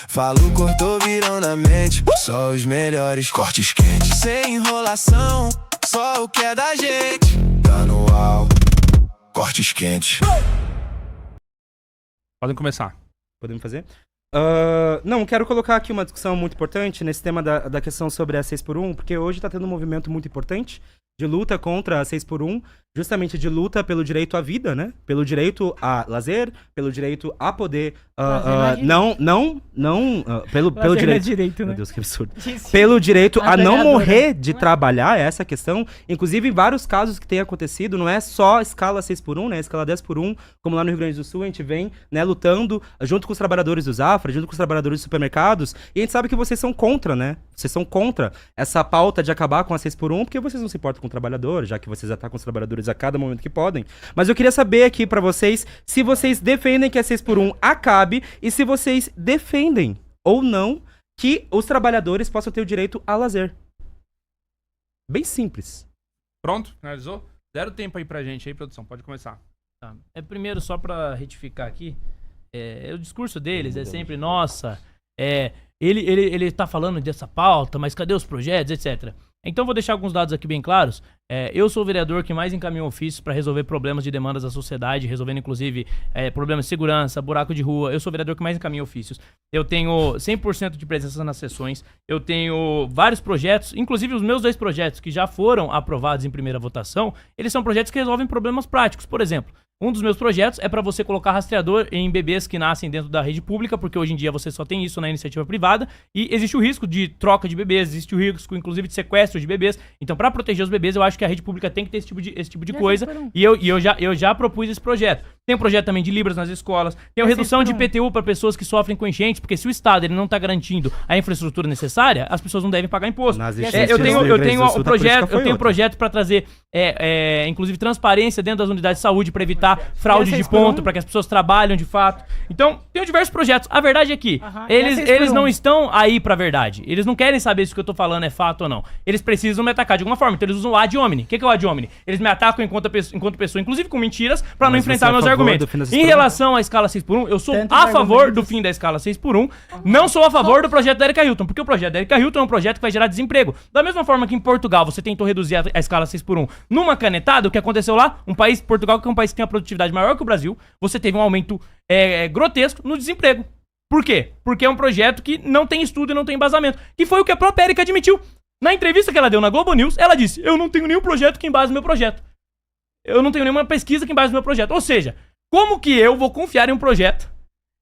Falo, cortou, virão na mente. Só os melhores cortes quentes. Sem enrolação, só o que é da gente. Tá no au, cortes quentes. Podem começar. Podemos fazer? Não, quero colocar aqui uma discussão muito importante nesse tema da questão sobre a 6x1, porque hoje tá tendo um movimento muito importante de luta contra a 6x1, justamente de luta pelo direito à vida, né? Pelo direito a lazer, pelo direito a poder... pelo direito... Né? Meu Deus, que absurdo. Pelo direito a não morrer de trabalhar, essa questão. Inclusive, em vários casos que tem acontecido, não é só escala 6x1, né? Escala 10x1, como lá no Rio Grande do Sul, a gente vem, né, lutando junto com os trabalhadores do Zafra, junto com os trabalhadores dos supermercados, e a gente sabe que vocês são contra, né? Vocês são contra essa pauta de acabar com a 6x1, porque vocês não se importam com o trabalhador, já que vocês atacam os trabalhadores a cada momento que podem. Mas eu queria saber aqui pra vocês se vocês defendem que a 6x1 acabe e se vocês defendem ou não que os trabalhadores possam ter o direito a lazer. Bem simples. Pronto? Finalizou? Zero tempo aí pra gente aí, produção. Pode começar. Tá. Primeiro, só pra retificar aqui, o discurso deles é sempre, nossa, ele tá falando dessa pauta, mas cadê os projetos, etc. Então vou deixar alguns dados aqui bem claros. Eu sou o vereador que mais encaminhou ofícios para resolver problemas de demandas da sociedade, resolvendo inclusive problemas de segurança, buraco de rua. Eu sou o vereador que mais encaminhou ofícios. Eu tenho 100% de presença nas sessões. Eu tenho vários projetos, inclusive os meus 2 projetos que já foram aprovados em primeira votação, eles são projetos que resolvem problemas práticos. Por exemplo, um dos meus projetos é para você colocar rastreador em bebês que nascem dentro da rede pública, porque hoje em dia você só tem isso na iniciativa privada, e existe o risco de troca de bebês, existe o risco, inclusive, de sequestro de bebês. Então, para proteger os bebês, eu acho que a rede pública tem que ter esse tipo de coisa, e eu já propus esse projeto. Tem um projeto também de Libras nas escolas, tem a redução de IPTU para pessoas que sofrem com enchentes, porque se o Estado ele não está garantindo a infraestrutura necessária, as pessoas não devem pagar imposto. Eu tenho um projeto para trazer, inclusive, transparência dentro das unidades de saúde para evitar fraude de ponto, para que as pessoas trabalhem de fato. Então, tem diversos projetos. A verdade é que eles não estão aí pra verdade. Eles não querem saber se o que eu tô falando é fato ou não. Eles precisam me atacar de alguma forma. Então, eles usam o ad hominem. O que é o ad hominem? Eles me atacam enquanto pessoa, inclusive com mentiras, pra não enfrentar meus argumentos. Em relação à escala 6x1, eu sou a favor do fim da escala 6x1. Não sou a favor do projeto da Erika Hilton, porque o projeto da Erika Hilton é um projeto que vai gerar desemprego. Da mesma forma que em Portugal você tentou reduzir a escala 6x1 numa canetada, o que aconteceu lá? Portugal, que é um país que tem uma produtividade maior que o Brasil, você teve um aumento grotesco no desemprego. Por quê? Porque é um projeto que não tem estudo e não tem embasamento. Que foi o que a própria Erika admitiu. Na entrevista que ela deu na Globo News, ela disse: eu não tenho nenhum projeto que embase o meu projeto. Eu não tenho nenhuma pesquisa que embase o meu projeto. Ou seja, como que eu vou confiar em um projeto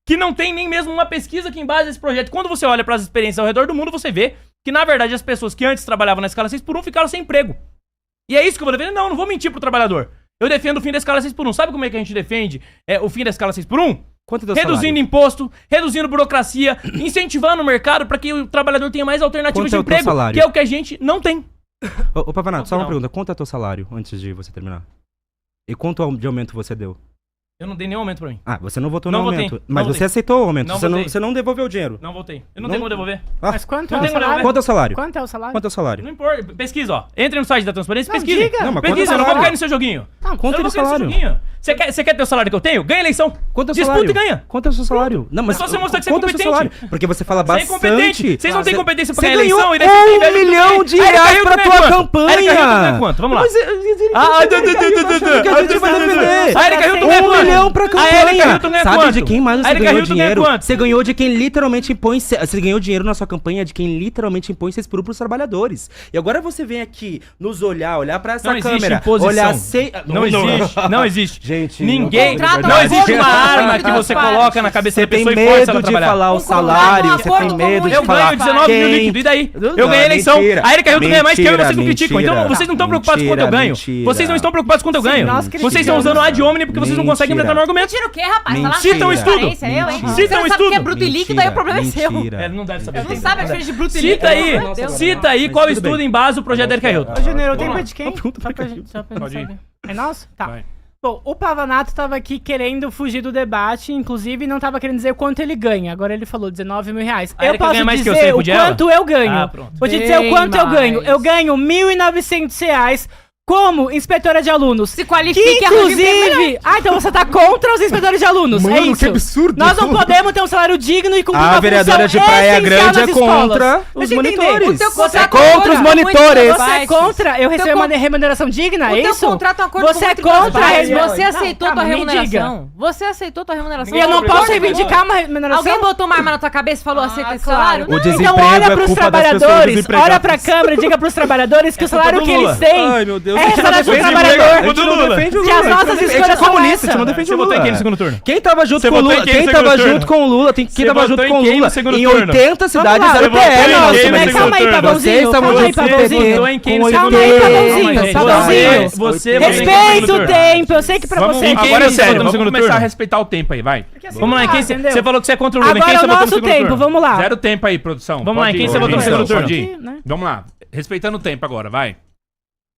que não tem nem mesmo uma pesquisa que embase esse projeto? Quando você olha para as experiências ao redor do mundo, você vê que, na verdade, as pessoas que antes trabalhavam na escala 6x1 ficaram sem emprego. E é isso que eu vou defender? Não vou mentir pro trabalhador. Eu defendo o fim da escala 6x1. Sabe como é que a gente defende o fim da escala 6x1? Reduzindo imposto, reduzindo burocracia, incentivando o mercado para que o trabalhador tenha mais alternativas de emprego, que é o que a gente não tem. Ô Pavanato, só uma pergunta. Quanto é teu salário antes de você terminar? E quanto de aumento você deu? Eu não dei nenhum aumento pra mim. Ah, você não votou no aumento. Mas você aceitou o aumento. Você não devolveu o dinheiro. Não votei. Eu não tenho como devolver. Mas quanto é o salário? Quanto é o salário? Quanto é o salário? Quanto é o salário? Não importa. Pesquisa, ó. Entre no site da Transparência e pesquisa. Diga. Pesquisa, eu não vou cair no seu joguinho. Quanto é o salário? Você quer ter o salário que eu tenho? Ganha a eleição. Quanto é o salário? Disputa e ganha. Quanto é o seu salário? Não, mas só você mostrar que você é competente. Porque você fala bastante. Você é incompetente. Vocês não têm competência pra ganhar eleição. E daí você ganhou 1 milhão de reais pra tua campanha. A Erika Hilton ganha quanto? Vamos lá. A Erika Hilton ganha 1 milhão pra campanha. Sabe de quem mais você ganhou dinheiro? Você ganhou de quem literalmente impõe... Você ganhou dinheiro na sua campanha de quem literalmente impõe 6x1 pros trabalhadores. E agora você vem aqui nos olhar pra essa câmera. Olhar... Não existe. Gente... Ninguém... Não existe uma arma que você coloca na cabeça da pessoa e força ela a trabalhar. Você tem medo de falar o salário, você tem medo de falar... Eu ganho 19 mil líquido, e daí? Eu ganhei a eleição. A Erika Hilton ganha mais que eu e vocês não criticam. Então vocês não estão preocupados com quanto eu ganho. Vocês não estão preocupados com quanto eu ganho. Vocês estão usando o ad hominem porque vocês não conseguem enfrentar no argumento. Mentira o quê, rapaz? Cita um estudo. Cita um estudo. Que é bruto e líquido, aí o problema é seu. Não deve saber. Não sabe a diferença de bruto e líquido. Cita aí qual estudo em base o projeto da Erika Hilton. Ô, Júnior, eu tenho pra de quem? Só pra gente saber. É nosso? Tá. Bom, o Pavanato tava aqui querendo fugir do debate, inclusive não tava querendo dizer quanto ele ganha. Agora ele falou 19 mil reais. Eu posso dizer o quanto eu ganho. Vou te dizer o quanto eu ganho. Eu ganho R$ 1.900 como inspetora de alunos. Se qualifique, Que inclusive... Ah, então você tá contra os inspetores de alunos, é Mano, isso? que absurdo. Nós não podemos ter um salário digno e cumprir A uma vereadora de função Praia essencial Grande é nas escolas. contra os Deixa eu entender. monitores. O teu Você é contrato contra os é monitores. muito Você é contra eu receber Teu uma con- remuneração digna, O é teu isso? contrato é um acordo Você é com muito contra a mais. remuneração. Você aceitou Não, tua calma, me diga. remuneração. Você aceitou tua remuneração. E eu não posso Você reivindicar uma remuneração? Alguém botou uma arma na tua cabeça e falou aceita esse claro. salário? O Não. desemprego Então olha é pros culpa das pessoas trabalhadores, desempregadas. olha pra câmera e diga pros trabalhadores que o salário culpa que do eles Lula. têm Ai, meu Deus. é A gente não salário do defende o trabalhador. Lula. A gente não defende o Que as Lula. nossas A gente escolhas é são comunista, a essa. gente não defende Você o votou Lula. em quem no segundo turno? Quem tava junto Você com o votou em Lula? quem Quem no tava segundo junto turno? com o Lula? Quem Você tava votou junto em com o quem Lula? no segundo Em turno? 80 cidades Vamos lá, era o Você votou em PL, quem nossa. no Mas segundo calma aí, turno? Pavãozinho. Vocês estavam Calma aí, junto com o Pavãozinho. PT. Votou em quem no com Calma aí, 80. Pavãozinho. Pavãozinho. Você Respeita o tempo, eu sei que pra Vamos- você... em quem Agora é você sério, votou no vamos segundo começar turno? a respeitar o tempo aí, vai. Vamos lá, em quem você... entendeu? Você falou que você é contra o Lula. Em Agora quem é você o votou no nosso segundo tempo, turno? vamos lá. Zero tempo aí, produção. Vamos lá, Pode em quem ir, você votou no pode ir, segundo turno? pode ir. Aqui, né? Vamos lá. Respeitando o tempo agora, vai.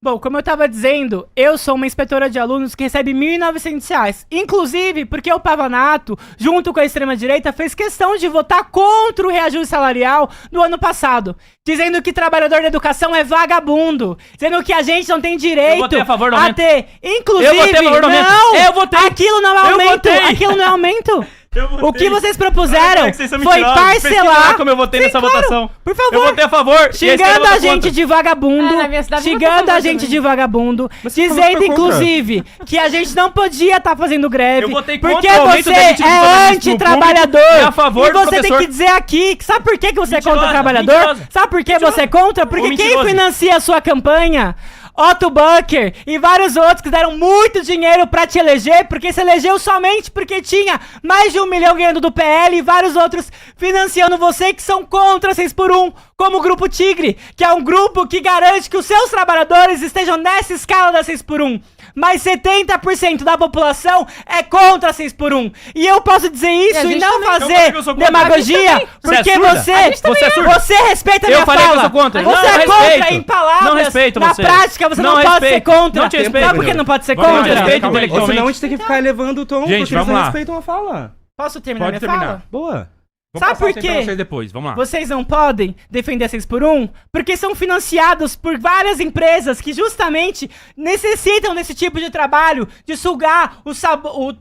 Bom, como eu tava dizendo, eu sou uma inspetora de alunos que recebe R$ 1.900. Inclusive, porque o Pavanato, junto com a extrema-direita, fez questão de votar contra o reajuste salarial do ano passado. Dizendo que trabalhador da educação é vagabundo. Dizendo que a gente não tem direito Eu votei a favor do aumento. ter. Inclusive, Eu votei a favor do aumento. não! Eu votei. Aquilo não é Eu aumento! votei. Aquilo não é aumento! O que vocês propuseram Olha, vocês são foi mentirosos. Pesquisa lá parcelar... como eu votei Sim, nessa claro. votação. Por favor. Eu votei a favor. e a esquerda Xingando votou a gente contra. de vagabundo, Ah, na minha cidade votou a xingando a favor gente também. de vagabundo, Você falou dizendo que foi contra. inclusive que a gente não podia estar fazendo greve, Eu votei porque contra o aumento você da gente de fazer é isso no anti-trabalhador. público e a favor E do você tem professor. que dizer aqui, que sabe por que você é contra o Mentirosa, trabalhador? mentirosa. Sabe por que você é contra? Porque quem mentiroso. financia a sua campanha? Otto Bucker e vários outros que deram muito dinheiro pra te eleger, porque se elegeu somente porque tinha mais de 1 milhão ganhando do PL e vários outros financiando você que são contra 6x1, como o Grupo Tigre, que é um grupo que garante que os seus trabalhadores estejam nessa escala da 6x1. Mas 70% da população é contra 6x1. E eu posso dizer isso e gente não também. Eu falei fazer que eu sou contra. demagogia, A gente também. porque Você é surda? você, A gente também é surda. você respeita a Eu minha falei que eu fala. sou contra. Você Não, é eu contra respeito. em palavras. Não respeito Na você. prática, você Não não, pode ser respeito. contra. Não te respeito. Sabe por que não pode ser Vamos lá, contra? respeito calma aí. Ou senão a intelectualmente. gente tem que ficar elevando o tom, Gente, porque eles vamos não lá. respeitam a fala. Posso terminar Pode minha terminar. fala? Boa. Vou Sabe passar o por tempo quê? pra vocês depois, vamos lá. Vocês não podem defender a 6x1 porque são financiados por várias empresas que justamente necessitam desse tipo de trabalho, de sugar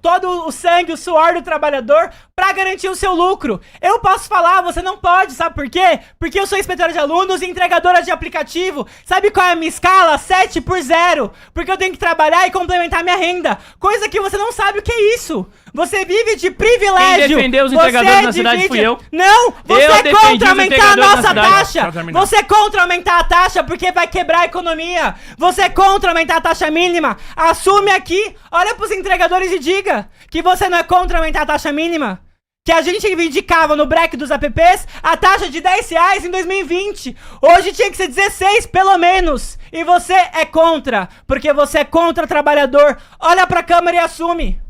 todo o sangue, o suor do trabalhador pra garantir o seu lucro. Eu posso falar, você não pode, sabe por quê? Porque eu sou inspetora de alunos e entregadora de aplicativo. Sabe qual é a minha escala? 7x0. Porque eu tenho que trabalhar e complementar minha renda. Coisa que você não sabe o que é isso. Você vive de privilégio. Quem defendeu os Você entregadores na cidade divide- fui eu. Não, você Eu é defendi contra os aumentar a entregadores na nossa cidade. taxa. Só terminar. Você é contra aumentar a taxa porque vai quebrar a economia. Você é contra aumentar a taxa mínima. Assume aqui, olha pros entregadores e diga que você não é contra aumentar a taxa mínima. Que a gente reivindicava no break dos apps a taxa de R$10 em 2020. Hoje tinha que ser 16, pelo menos. E você é contra, porque você é contra o trabalhador. Olha pra câmera e assume.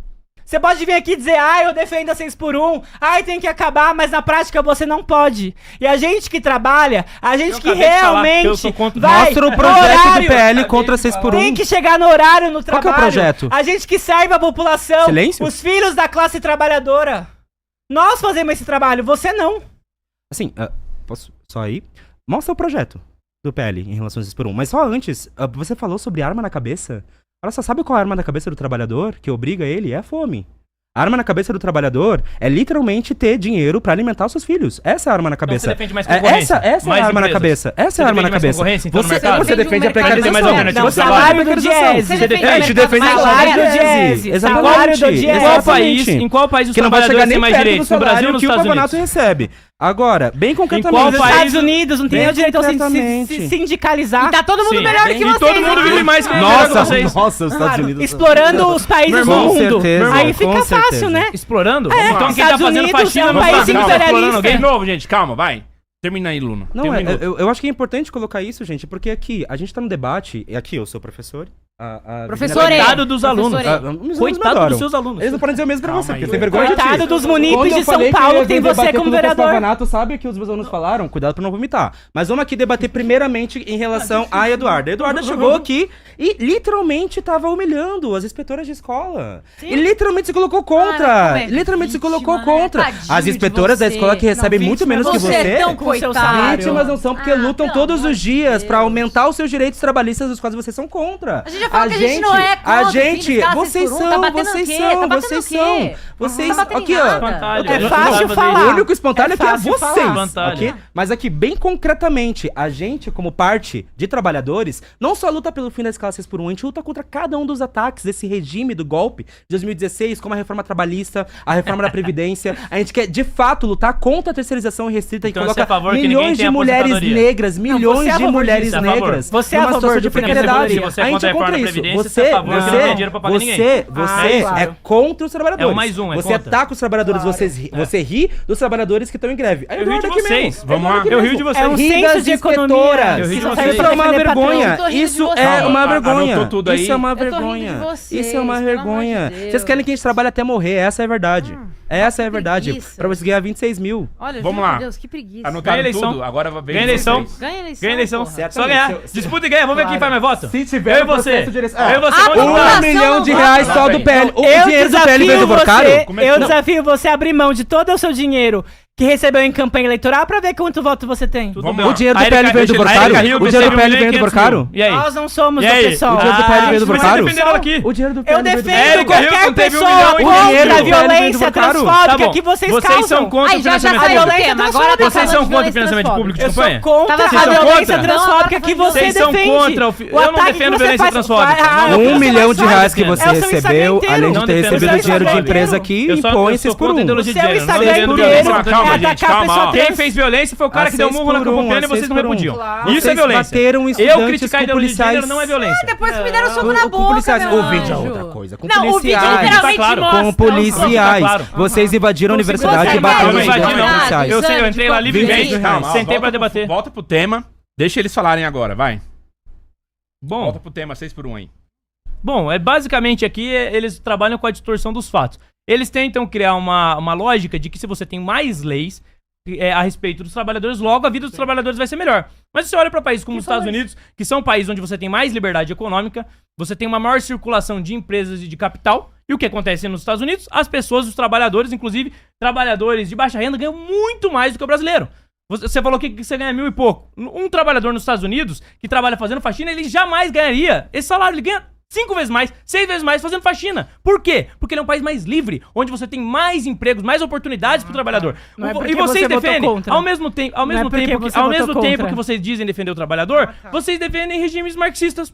Você pode vir aqui dizer, eu defendo a 6x1, tem que acabar, mas na prática você não pode. E a gente que trabalha, a gente que acabei de falar que eu realmente sou contra- vai Mostra o no projeto horário, do PL contra 6x1. tem que chegar no horário no Qual trabalho. que é o projeto? A gente que serve a população, Silêncio? os filhos da classe trabalhadora. Nós fazemos esse trabalho, você não. Assim, posso só ir? Mostra o projeto do PL em relação a 6x1. Mas só antes, você falou sobre arma na cabeça. Olha só, sabe qual é a arma na cabeça do trabalhador que obriga ele? É a fome. A arma na cabeça do trabalhador é literalmente ter dinheiro pra alimentar os seus filhos. Essa é a arma na cabeça. você defende mais concorrência? Essa é Mais a arma na empresas? cabeça. Essa Você é a arma na defende mais cabeça. concorrência, então, no Você, mercado? você defende a Defende um mercado precarização. mais alternativa Não, de trabalho. salário do Diese. Você defende A gente defende mais salário do salarial. Diese. Exatamente. Salário do Diese. Em qual país, em qual país os Que não vai chegar trabalhadores nem têm mais perto do direitos? No Brasil ou salário nos que o Estados Pavanato Unidos? recebe. Agora, bem concretamente... qual Nos país- Estados Unidos não tem Bem o direito a se concretamente. sindicalizar. E tá todo mundo Sim, melhor bem- que e vocês. todo mundo aqui. vive mais que Nossa, vocês. nossa, os Estados Claro, Unidos... explorando os países Meu do irmão, mundo. certeza, Aí com fica fácil, certeza. né? Explorando? É, Então quem tá Estados fazendo Unidos faxina é um não país tá explorando imperialista. alguém? De novo, gente, calma, vai. Termina aí, Luno. Não, Tem um minuto. eu acho que é importante colocar isso, gente, porque aqui, a gente tá no debate, e aqui eu sou professor, Professor, Coitado dos alunos. Professor, Coitado dos seus alunos. Eles não podem dizer o mesmo pra você, Calma porque aí. tem vergonha de ti. Coitado dos Quando munípes eu de São falei que eu Paulo, ia tem debater você com como o Lucas vereador. Pavanato, sabe o que os meus alunos falaram? Cuidado pra não vomitar. Mas vamos aqui debater primeiramente em relação a Eduarda. A Eduarda chegou aqui e literalmente tava humilhando as inspetoras de escola. E literalmente se colocou contra. Cara, como é Literalmente se vítima, colocou né? contra. Tadinho As de inspetoras da você. escola que recebem Não, muito vítima, menos que você é você. tão com seu coitado. salário. Vítimas não são porque lutam pelo todos amor os de dias pra Deus. aumentar os seus direitos trabalhistas, dos quais vocês são contra. A gente já falou que a gente não é contra A o fim gente, de escala vocês 6x1, tá são, batendo vocês o quê? são, Tá batendo vocês o quê? são. Vocês, Tá batendo aqui em ó. nada. Espantalho. É Eu fácil não vou fazer falar. isso. O único espantalho É aqui é fácil vocês, falar. Espantalho. ok? Mas aqui, bem concretamente, a gente, como parte de trabalhadores, não só luta pelo fim da escala 6x1, a gente luta contra cada um dos ataques desse regime do golpe de 2016, como a reforma trabalhista, a reforma da Previdência. A gente quer, de fato, lutar contra a terceirização restrita Então e você é a colocar favor que ninguém milhões de tenha mulheres aposentadoria? negras, milhões você é a de favor mulheres disso, é a favor. negras Você é a numa favor situação de de precariedade. precariedade. Você é A gente contra é a reforma contra da isso. Previdência, você é a favor que não tem dinheiro pra pagar ninguém. Você claro. é contra os trabalhadores. É o mais um, é Você contra. ataca os trabalhadores, você ri dos trabalhadores que estão em greve. Aí Eu rio de aqui vocês. mesmo. Vamos lá. Eu rio de vocês. É um Ri senso das de economia. inspetoras. Eu rio de Isso vocês. Isso é uma defender vergonha. patrão. Isso Eu tô rindo de é você. uma vergonha. Anotou tudo aí? Isso é uma Eu tô rindo de vergonha. vocês, Isso é uma pelo amor de vergonha. Deus. Vocês querem que a gente trabalhe até morrer, essa é a verdade. Essa é a que verdade. preguiça. Pra você ganhar 26 mil. Olha, Vamos juro lá. por Deus, que preguiça. Anotaram Ganha eleição. tudo, agora vem Ganha eleição. vocês. Ganha eleição. Ganha eleição. porra. Só ganhar. Disputa e ganha. Vamos ver quem faz mais voto. Se Eu tiver e você. processo de eleição- Eu e você. Ah, vamos população lá. R$1 milhão de não reais vota. só do PL. O Eu dinheiro do PL veio do Borcaro? Como é que eu não? desafio você a abrir mão de todo o seu dinheiro que recebeu em campanha eleitoral pra ver quanto voto você tem. Tudo Vamos bem. lá. O dinheiro do Aí PL ele veio do cai- aí ele Borcaro? caiu, O dinheiro do você PL veio do 1.500.000. Borcaro? E aí? Nós não somos E do aí? pessoal. O dinheiro do PL veio do Você Borcaro? defendeu ela aqui. O dinheiro do Eu PL veio do defendo Érica qualquer Hilton teve 1 pessoa milhão e contra a dinheiro. violência Tá transfóbica bom. que vocês Vocês causam. são contra Ai, o já financiamento saiu do público. tema. Agora tá Vocês falando são de contra o violência financiamento público de Eu sou campanha? contra Tava a sendo violência contra? transfóbica que você Vocês são defende. contra o O eu não ataque defendo que você violência faz- transfóbica. Ah, Não, o que R$1 você milhão de faz reais que é você o seu recebeu, Instagram além de inteiro. ter Não recebido defendo dinheiro de essa empresa inteiro. aqui, Eu só- impõe eu sou 6 por contra a 1. ideologia de O seu gênero. Não Instagram defendo inteiro violência Calma, contra é gente, atacar a calma, pessoa ó. Quem trans. fez violência foi o cara A que deu 6 murro na por 1, Campo Pena e a vocês 6 não por 1. repudiam. Claro. Isso é Vocês violência. bateram Eu estudantes criticar a com ideologia de gênero policiais. não é violência. Depois que me deram soco na Com boca, policiais. meu O vídeo é anjo. outra coisa. Com Não, o vídeo policiais. literalmente Tá claro. mostra. Com policiais. Tá claro. Vocês invadiram a universidade Você e bateram vai nos invadir, estudantes não. policiais. Eu sei, eu entrei lá livremente. Calma, Calma, ó, Sentei volta pra debater. Volta pro tema. Deixa eles falarem agora, vai. Bom, Volta pro tema 6 por 1 aí. Bom, basicamente aqui eles trabalham com a distorção dos fatos. Eles tentam criar uma lógica de que se você tem mais leis a respeito dos trabalhadores, logo a vida dos trabalhadores vai ser melhor. Mas se você olha para países como os Estados Unidos, que são países onde você tem mais liberdade econômica, você tem uma maior circulação de empresas e de capital, e o que acontece nos Estados Unidos? As pessoas, os trabalhadores, inclusive trabalhadores de baixa renda, ganham muito mais do que o brasileiro. Você falou que você ganha 1.000 e pouco. Um trabalhador nos Estados Unidos que trabalha fazendo faxina, ele jamais ganharia esse salário. Ele ganha 5 vezes mais, 6 vezes mais fazendo faxina. Por quê? Porque ele é um país mais livre, onde você tem mais empregos, mais oportunidades pro trabalhor. Não é E porque vocês você votou defendem, contra. ao mesmo tempo, Não é porque você votou contra. que vocês dizem defender o trabalhador, vocês defendem regimes marxistas.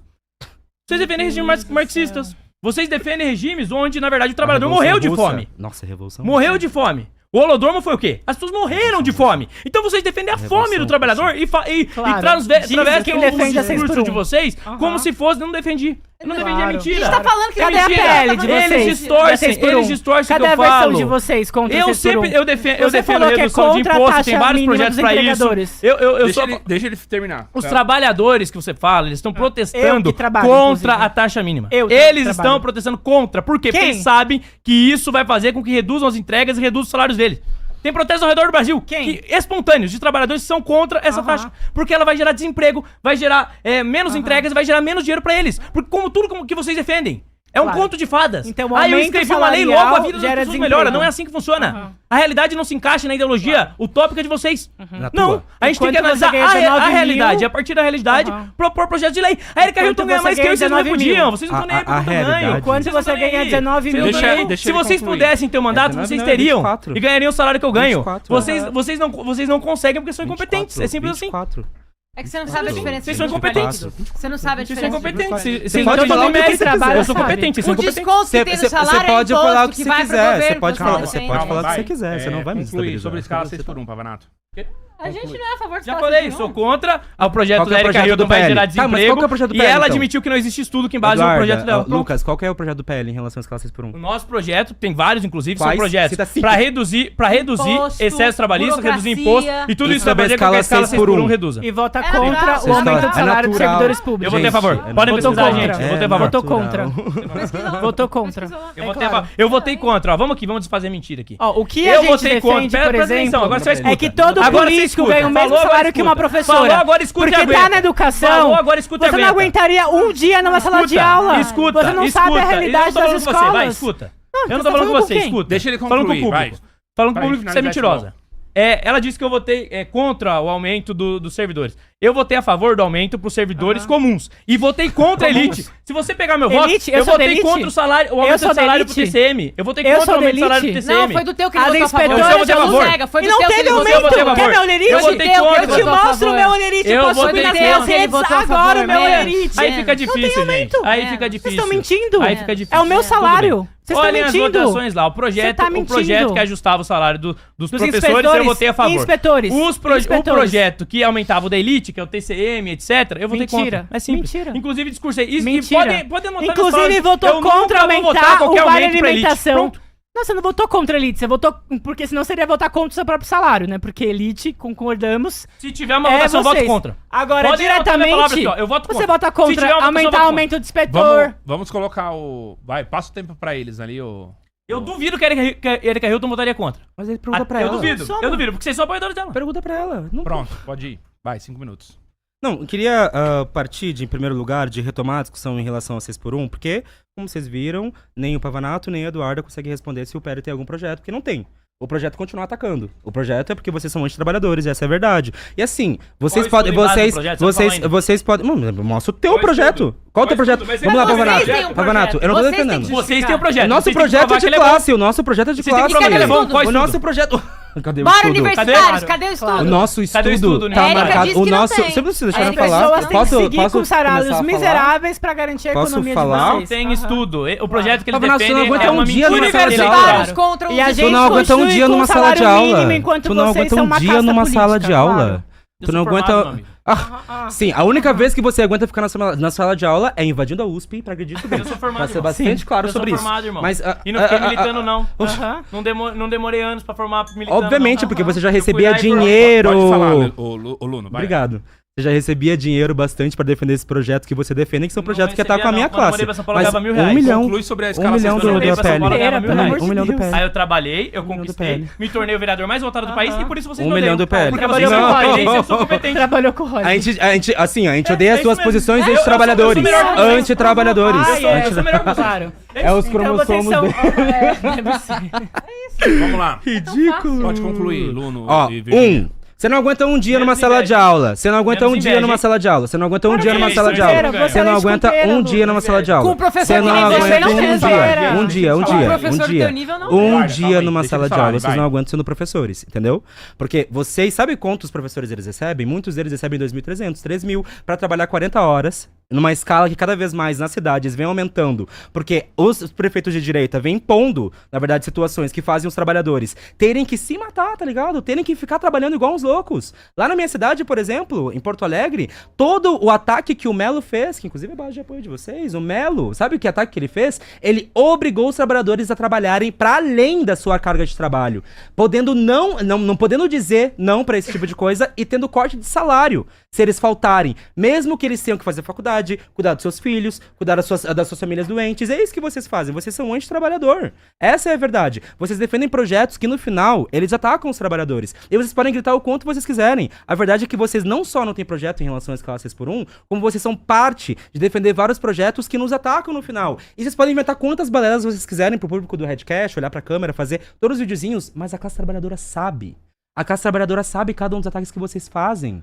Vocês defendem regimes marxistas. Vocês defendem regimes onde, na verdade, o trabalhador morreu de fome. Nossa, revolução. Morreu de fome. O Holodomor foi o quê? As pessoas morreram de fome. Então vocês defendem a fome do trabalhador e Claro. travestem Quem defende a 6 por discurso 1. de vocês como se fosse... Não defendi. Eu não defendi, é Claro. mentira. A gente tá falando que Cadê é a mentira. PL de vocês? Eles distorcem, Da 6 por 1? eles distorcem o Cadê que eu a versão falo. de vocês contra Eu 6 por 1? sempre, eu defendo Você falou que é redução de contra a imposto, taxa tem vários mínima projetos dos pra isso. empregadores. Eu sou... Deixa ele terminar. Os Tá. trabalhadores que você fala, eles estão protestando eu que trabalho, contra inclusive. a taxa mínima. Eu que Eles trabalho. estão protestando contra. Por quê? Porque Quem? eles sabem que isso vai fazer com que reduzam as entregas e reduzam os salários deles. Tem protestos ao redor do Brasil, Quem? espontâneos, de trabalhadores que são contra essa taxa. Porque ela vai gerar desemprego, vai gerar menos entregas e vai gerar menos dinheiro pra eles. Porque como tudo que vocês defendem. É um Claro. conto de fadas. Então, o Aí eu aumento escrevi uma lei, logo a salarial vida das gera pessoas desemprego. melhora. Não é assim que funciona. A realidade não se encaixa na ideologia utópica de vocês. Na Não, tua. a gente tem que Enquanto analisar você ganha 19 a realidade. mil, E a partir da realidade, propor projetos de lei. A Erika Enquanto Hilton ganha você mais que eu ganha e vocês não 19 podiam. mil. Vocês não estão nem aí A pro tamanho. realidade. Quando Vocês não você estão nem ganha aí. 19 Vocês mil, não estão nem aí. deixa Se ele vocês concluir. pudessem ter um mandato, 19 vocês não, é teriam. 24. E ganhariam o salário que eu ganho. 24. Vocês não conseguem porque são incompetentes. É simples assim. 24. É que você não sabe a diferença. Vocês são de incompetentes. desconto. Você não sabe a Vocês são diferença. incompetentes. Você pode falar o que mérito. você quiser. Eu sou competente, vocês O são competentes. desconto que tem no salário é pode imposto falar o que que você vai pro quiser. Você governo, pode você falar, defende. você pode falar o que Vai. você quiser. Você não vai me concluir desestabilizar. sobre a escala 6 por 1, Pavanato. A gente não é a favor de Já escala falei, 6 por sou 1. contra o projeto Qual que da é o Erika projeto Hilton do vai PL? gerar Tá, mas desemprego. qual que é o projeto do E PL, ela então? admitiu que não existe estudo que embase no Eduarda, projeto dela. Pronto. Lucas, qual que é o projeto do PL em relação à escala 6x1? O nosso projeto, tem vários, inclusive, são Quais? projetos Cita 5. pra reduzir Imposto, excesso trabalhista, reduzir burocracia. imposto, e tudo E isso vai sobre a fazer com que a escala escala 6 por 1 6x1 reduza. E vota É contra natural. o aumento do É salário dos natural. servidores públicos. Eu votei a favor. Gente, Podem votou pesquisar, contra. gente. Eu votei a favor. Votou contra. Pesquisou. Votou contra. Pesquisou. Eu É votei, claro. eu votei contra, ó. Vamos aqui, vamos desfazer mentira aqui. Ó, o que Eu a gente votei contra. defende, Presta por atenção, exemplo, agora você escuta. é que todo Agora você político escuta. ganha o mesmo Falou, agora salário que uma escuta. professora. Falou, agora escuta e Porque aguenta. tá na educação, Falou, agora escuta e você não aguenta. aguentaria um dia numa sala de aula. Escuta, Você não escuta. sabe a realidade Eu não tô das falando com você, escolas. vai, escuta. Eu não você tô falando com tá você, falando com escuta. Deixa ele Falando com o concluir, público. vai. Falando com o Vai, público que você é finalizar esse mentirosa. Ela disse que eu votei contra o aumento dos servidores. Eu votei a favor do aumento pros servidores comuns. E votei contra a elite. Se você pegar meu voto, Elite? eu sou da votei elite? contra o Eu aumento sou do da salário pro elite? TCM. Eu votei Eu contra sou o aumento do da salário pro elite? TCM. Não, foi do teu que ele As votou a favor. inspetoras Eu votei a Não favor. nega, foi E do não teu que teve ele votou a aumento. votei a favor. Quer meu lerite? Eu votei Foi do teu que contra. ele Eu te votou a mostro o favor. meu lerite. Eu Eu posso votei subir nas contra. minhas Ele redes votou a agora favor, o meu menos. lerite. Aí fica difícil, gente. aumento. Aí fica difícil. Vocês estão mentindo? Aí fica difícil. É o meu Tudo salário. bem. Vocês estão Olhem as mentindo. votações lá. O Você projeto, tá o mentindo. projeto que ajustava o salário dos Dos professores, eu inspetores, votei a favor. inspetores, O inspetores. projeto que aumentava o da elite, que é o TCM, etc., eu votei Mentira. contra. É simples. Mentira. Inclusive, discursei. Isso, Mentira. e podem anotar Inclusive, nas votou palavras. Eu contra nunca vou votar aumentar o qualquer vale aumento pra elite. alimentação. Pronto. Não, você não votou contra a elite, você votou... Porque senão seria votar contra o seu próprio salário, né? Porque elite, concordamos... Se tiver uma votação, eu voto vocês. contra. Agora, Podem anotar minha palavra diretamente, aqui, ó, eu voto você contra. vota Se tiver contra uma votação, eu aumentar voto o contra. aumento do inspetor. Vamos colocar o... Vai, passa o tempo pra eles ali, o... Eu duvido que a Erika Hilton votaria contra. Mas ele pergunta pra Eu ela. duvido, porque vocês são apoiadores dela. Pergunta pra ela. Não, Pronto, pode ir. Vai, 5 minutos. Não, eu queria partir em primeiro lugar de retomar a discussão em relação a 6x1, porque, como vocês viram, nem o Pavanato nem a Eduarda conseguem responder se o PL tem algum projeto, porque não tem. O projeto continua atacando. O projeto é porque vocês são antitrabalhadores, essa é a verdade. E assim, vocês Qual podem. estudo em base do Vocês, projeto? Você não vocês, falou ainda. vocês podem. Mostra o teu Qual projeto. estudo? Qual o teu Qual projeto? estudo? Mas Vamos lá, vocês Pavanato. têm um projeto. Pavanato, eu não tô Vocês têm defendendo. que Vocês têm o projeto. O nosso vocês têm que projeto é provar de que ele bom. classe, o nosso projeto é de Vocês têm que classe, provar que ele é amigo. bom. Qual O estudo? nosso projeto. Cadê o Bora, estudo? universitários, Cadê? cadê o estudo? O nosso Cadê o estudo estudo, tá Érica marcado. disse que O não nosso. tem. Você precisa deixar As eu falar. pessoas têm que Posso seguir com começar salários a falar? miseráveis pra garantir a Posso economia falar? de Não vocês. tem estudo. O projeto que eles Pavanato, você não defendem aguenta é um uma dia mentira. numa sala de Universitários aula. contra os E a Tu gente não aguenta um continue dia com numa o sala de salário aula. mínimo enquanto Tu não vocês aguenta são um uma dia casta numa sala política, de claro. aula. Eu Tu sou não formado, meu aguenta. amigo. Sim, a única vez que você aguenta ficar na sala de aula é invadindo a USP pra agredir estudantes. Eu sou formado, Pra ser irmão. bastante claro Eu sou sobre isso. formado, irmão. Mas, E não fiquei militando, não. Aham. Não demorei anos pra formar militando. obviamente, não. porque você já Eu fui recebia lá e formei. dinheiro. Pode falar, o Luno, vai. Obrigado. Você já recebia dinheiro bastante pra defender esse projeto que você defende, que são Não projetos que atacam a recebia, minha não. Quando eu classe. morei pra São Paulo, eu Mas ganhava R$1 1.000. milhão. Conclui sobre a 1 escala milhão socioeconômica. da Morei pra São Paulo, eu PL. ganhava Pelo amor 1 de milhão do Deus. PL. Aí eu trabalhei, eu 1 milhão do conquistei, PL. me tornei o vereador mais votado do país e por isso vocês 1 me milhão odeiam. do PL. Porque Trabalhou vocês com são o competentes, Roger. eu sou competente. Trabalhou com o Roger. A gente odeia as é suas isso mesmo. posições Eu sou o antitrabalhadores. melhor que vocês. Antitrabalhadores. Ah, é, Eu sou melhor que vocês. Claro. É os Então vocês cromossomos são... dele. Deve ser. Vamos lá. Ridículo. Pode concluir, Luno Ó, e Virgínia. Você não aguenta um dia numa Menos sala inveja. de aula. Você não aguenta Menos um dia inveja, numa hein? sala de aula. Você não aguenta um dia numa que sala de isso, aula. Vera, Você não aguenta um dia numa sala de aula. Com o professor Você não que nem você aguenta não um tem, dia. Vera. Um dia. Com o professor do teu nível, não. Um Vai, dia calma aí, numa deixa sala eles de aula. falarem, Vocês vai. não aguentam sendo professores, entendeu? Porque vocês sabem quantos professores eles recebem? Muitos deles recebem 2.300, 3.000 pra trabalhar 40 horas. Numa escala que cada vez mais nas cidades vem aumentando, porque os prefeitos de direita vêm impondo, na verdade, situações que fazem os trabalhadores terem que se matar, tá ligado? Terem que ficar trabalhando igual uns loucos. Lá na minha cidade, por exemplo, em Porto Alegre, todo o ataque que o Melo fez, que inclusive é base de apoio de vocês, o Melo, sabe o que ataque que ele fez? Ele obrigou os trabalhadores a trabalharem para além da sua carga de trabalho, podendo não podendo dizer não para esse tipo de coisa e tendo corte de salário, se eles faltarem, mesmo que eles tenham que fazer faculdade, cuidar dos seus filhos, cuidar das suas famílias doentes. É isso que vocês fazem. Vocês são anti-trabalhador. Essa é a verdade. Vocês defendem projetos que, no final, eles atacam os trabalhadores. E vocês podem gritar o quanto vocês quiserem. A verdade é que vocês não só não têm projeto em relação à escala 6x1, como vocês são parte de defender vários projetos que nos atacam no final. E vocês podem inventar quantas balelas vocês quiserem pro público do Redcast, olhar pra câmera, fazer todos os videozinhos, mas a classe trabalhadora sabe. A classe trabalhadora sabe cada um dos ataques que vocês fazem.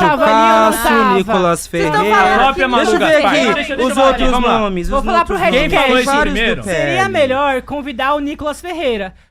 tava ali ou não Cássio, tava? Nicolas Ferreira. A própria Manu Deixa eu ver Gaspar. aqui Deixa eu os falar outros vamos lá. nomes. Vou os falar pro outros Redcast. nomes. Quem falou isso Vários do primeiro? PL. Seria melhor convidar o Nicolas Ferreira.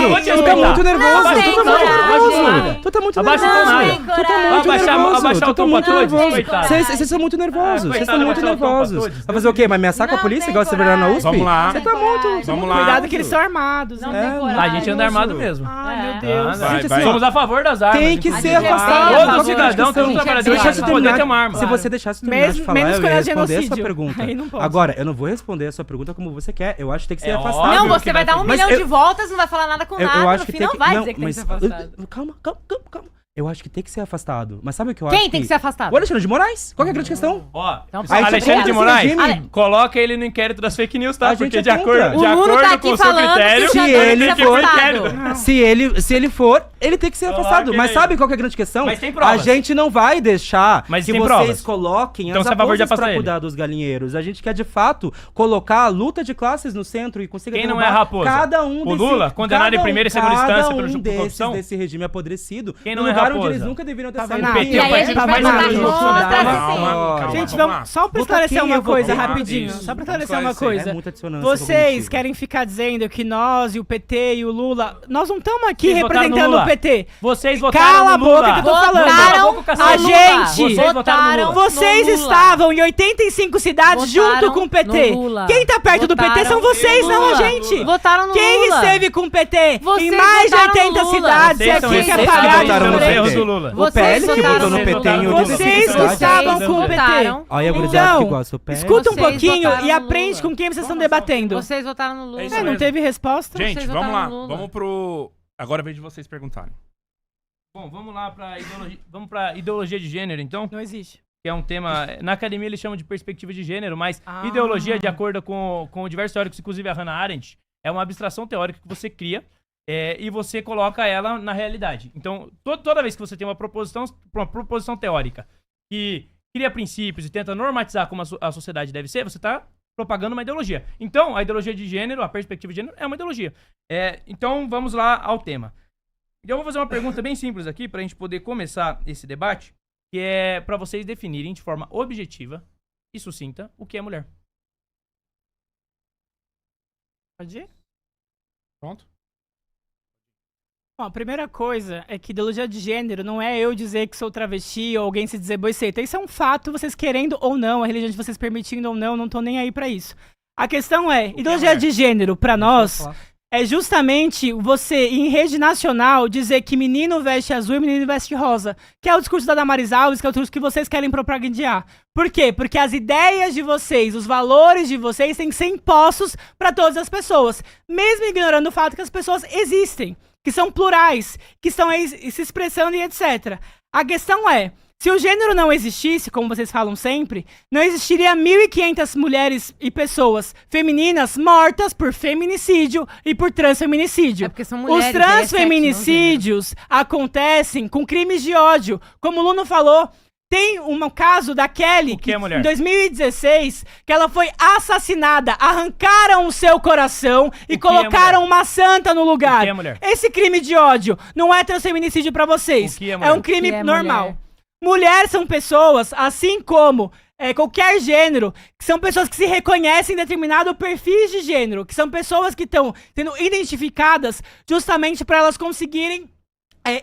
nervoso. te Tu tá muito nervoso. Não tem Tu tá muito coragem. nervoso. Tu tá muito Abaixa nervoso. o tom, nada. Tu tá muito Abaixar nervoso. o Tu tá tom muito pra todos, nervoso. coitado. Vocês são muito nervosos. Vocês coitado, são muito abaixar o tom pra nervosos. todos. Vai fazer o quê? Vai ameaçar com a Não polícia tem igual você virar na coragem. USP? Vamos lá. Você tá muito. Vamos lá. Cuidado que eles são armados. Não né? tem coragem. A gente anda armado mesmo. Ai, É. meu Deus. Vai, Gente, vai. assim, Somos a favor favor das armas. tem que inclusive. ser afastado. Todo Qual que é a cidadão, questão? todo trabalhador Deixa eu tem que terminar. poder ter uma arma. Se você deixasse eu terminar de falar, menos eu quando ia é responder a sua genocídio. pergunta. Aí não pode. Agora, eu não vou responder a sua pergunta como você quer. Eu acho que tem que ser afastado. óbvio. Não, que você vai dar um Mas milhão eu- de voltas, não vai falar nada com nada. Eu acho No que fim, tem não que... vai não, dizer que tem que mas... ser afastado. Calma. Eu acho que tem que ser afastado. Mas sabe o que eu acho Quem tem que ser afastado? O Alexandre de Moraes. Qual que é a grande questão? Ó, Então, Aí, Alexandre de contra esse Moraes, regime. coloca ele no inquérito das fake news, tá? A gente Porque é de contra. acordo, O de Nuno acordo tá com aqui o seu falando critério, que o se Janone ele tem que ser for- afastado. Se ele for, ele tem que ser Coloca afastado. Mas ele. sabe qual que é a grande questão? Mas tem provas. A gente não vai deixar Mas que tem vocês provas. coloquem Então as você é a favor de raposas afastar pra ele. cuidar dos galinheiros. A gente quer, de fato, colocar a luta de classes no centro e conseguir Quem não derrubar é a raposa? cada um O Lula, condenado em primeira e segunda instância por corrupção? desse regime apodrecido, Quem no não é lugar raposa? onde eles nunca deveriam ter Tava saído. na- Quem PT E é o aí a gente partido vai mais votar antigo contra, funcionário. sim. Gente, Calma. vamos só pra Vota esclarecer quem uma eu vou coisa votar. rapidinho. Isso. Só pra Vamos esclarecer uma esclarecer. coisa. É muita dissonância Vocês cognitiva. querem ficar dizendo que nós e o PT e o Lula, nós não estamos aqui Vocês votaram no representando Lula. o PT. Vocês votaram Cala a no boca Lula. que eu tô falando. Cala a Votaram boca, cacete. A no gente- Lula. Vocês votaram no Lula. Vocês no Lula. estavam em 85 cidades Votaram junto com o PT. no Lula. Quem tá perto do PT são Votaram vocês, no não a Lula. gente. Votaram no Quem Lula. esteve com o PT Vocês em mais de votaram no 80 Lula. cidades Vocês é são aqui que responsáveis apagaram votaram no pelos erros PT. do Lula. O PL que votaram votou no no PT em Lula. 85 Vocês cidades. estavam com o PT. votaram Olha a no gurizada Então, que gosta. O PL. escuta um Vocês pouquinho votaram e no aprende Lula. com quem vocês estão debatendo. Vocês votaram no Lula. É isso É, não mesmo. teve resposta? Gente, Vocês vamos lá. votaram no Lula. Vamos pro... Agora é vez de vocês perguntarem. Bom, vamos lá pra ideologia, vamos pra ideologia de gênero, então, Não existe. que é um tema... Na academia eles chamam de perspectiva de gênero, mas Ah. ideologia, de acordo com diversos teóricos, inclusive a Hannah Arendt, é uma abstração teórica que você cria e você coloca ela na realidade. Então, toda vez que você tem uma proposição teórica que cria princípios e tenta normatizar como a sociedade deve ser, você está propagando uma ideologia. Então, a ideologia de gênero, a perspectiva de gênero, é uma ideologia. Então, vamos lá ao tema. Então, eu vou fazer uma pergunta bem simples aqui para a gente poder começar esse debate, que é para vocês definirem de forma objetiva e sucinta o que é mulher. Pode ir? Pronto? Bom, a primeira coisa é que ideologia de gênero não é eu dizer que sou travesti ou alguém se dizer boiceta. Isso é um fato, vocês querendo ou não, a religião de vocês permitindo ou não tô nem aí pra isso. A questão é, ideologia mulher? de gênero, pra nós, é justamente você, em rede nacional, dizer que menino veste azul e menino veste rosa. Que é o discurso da Damares Alves, que é o discurso que vocês querem propagandear. Por quê? Porque as ideias de vocês, os valores de vocês têm que ser impostos pra todas as pessoas. Mesmo ignorando o fato que as pessoas existem, que são plurais, que estão aí se expressando e etc. A questão é, se o gênero não existisse, como vocês falam sempre, não existiria 1.500 mulheres e pessoas femininas mortas por feminicídio e por transfeminicídio. É porque são Os mulheres, transfeminicídios acontecem com crimes de ódio. Como o Luno falou, tem um caso da Kelly, O que é mulher? em 2016, que ela foi assassinada, arrancaram o seu coração e que é colocaram mulher? uma santa no lugar. O que é mulher? Esse crime de ódio não é transfeminicídio pra vocês. O que é É mulher? um crime O que é normal. Mulheres são pessoas, assim como qualquer gênero, que são pessoas que se reconhecem em determinado perfil de gênero, que são pessoas que estão sendo identificadas justamente para elas conseguirem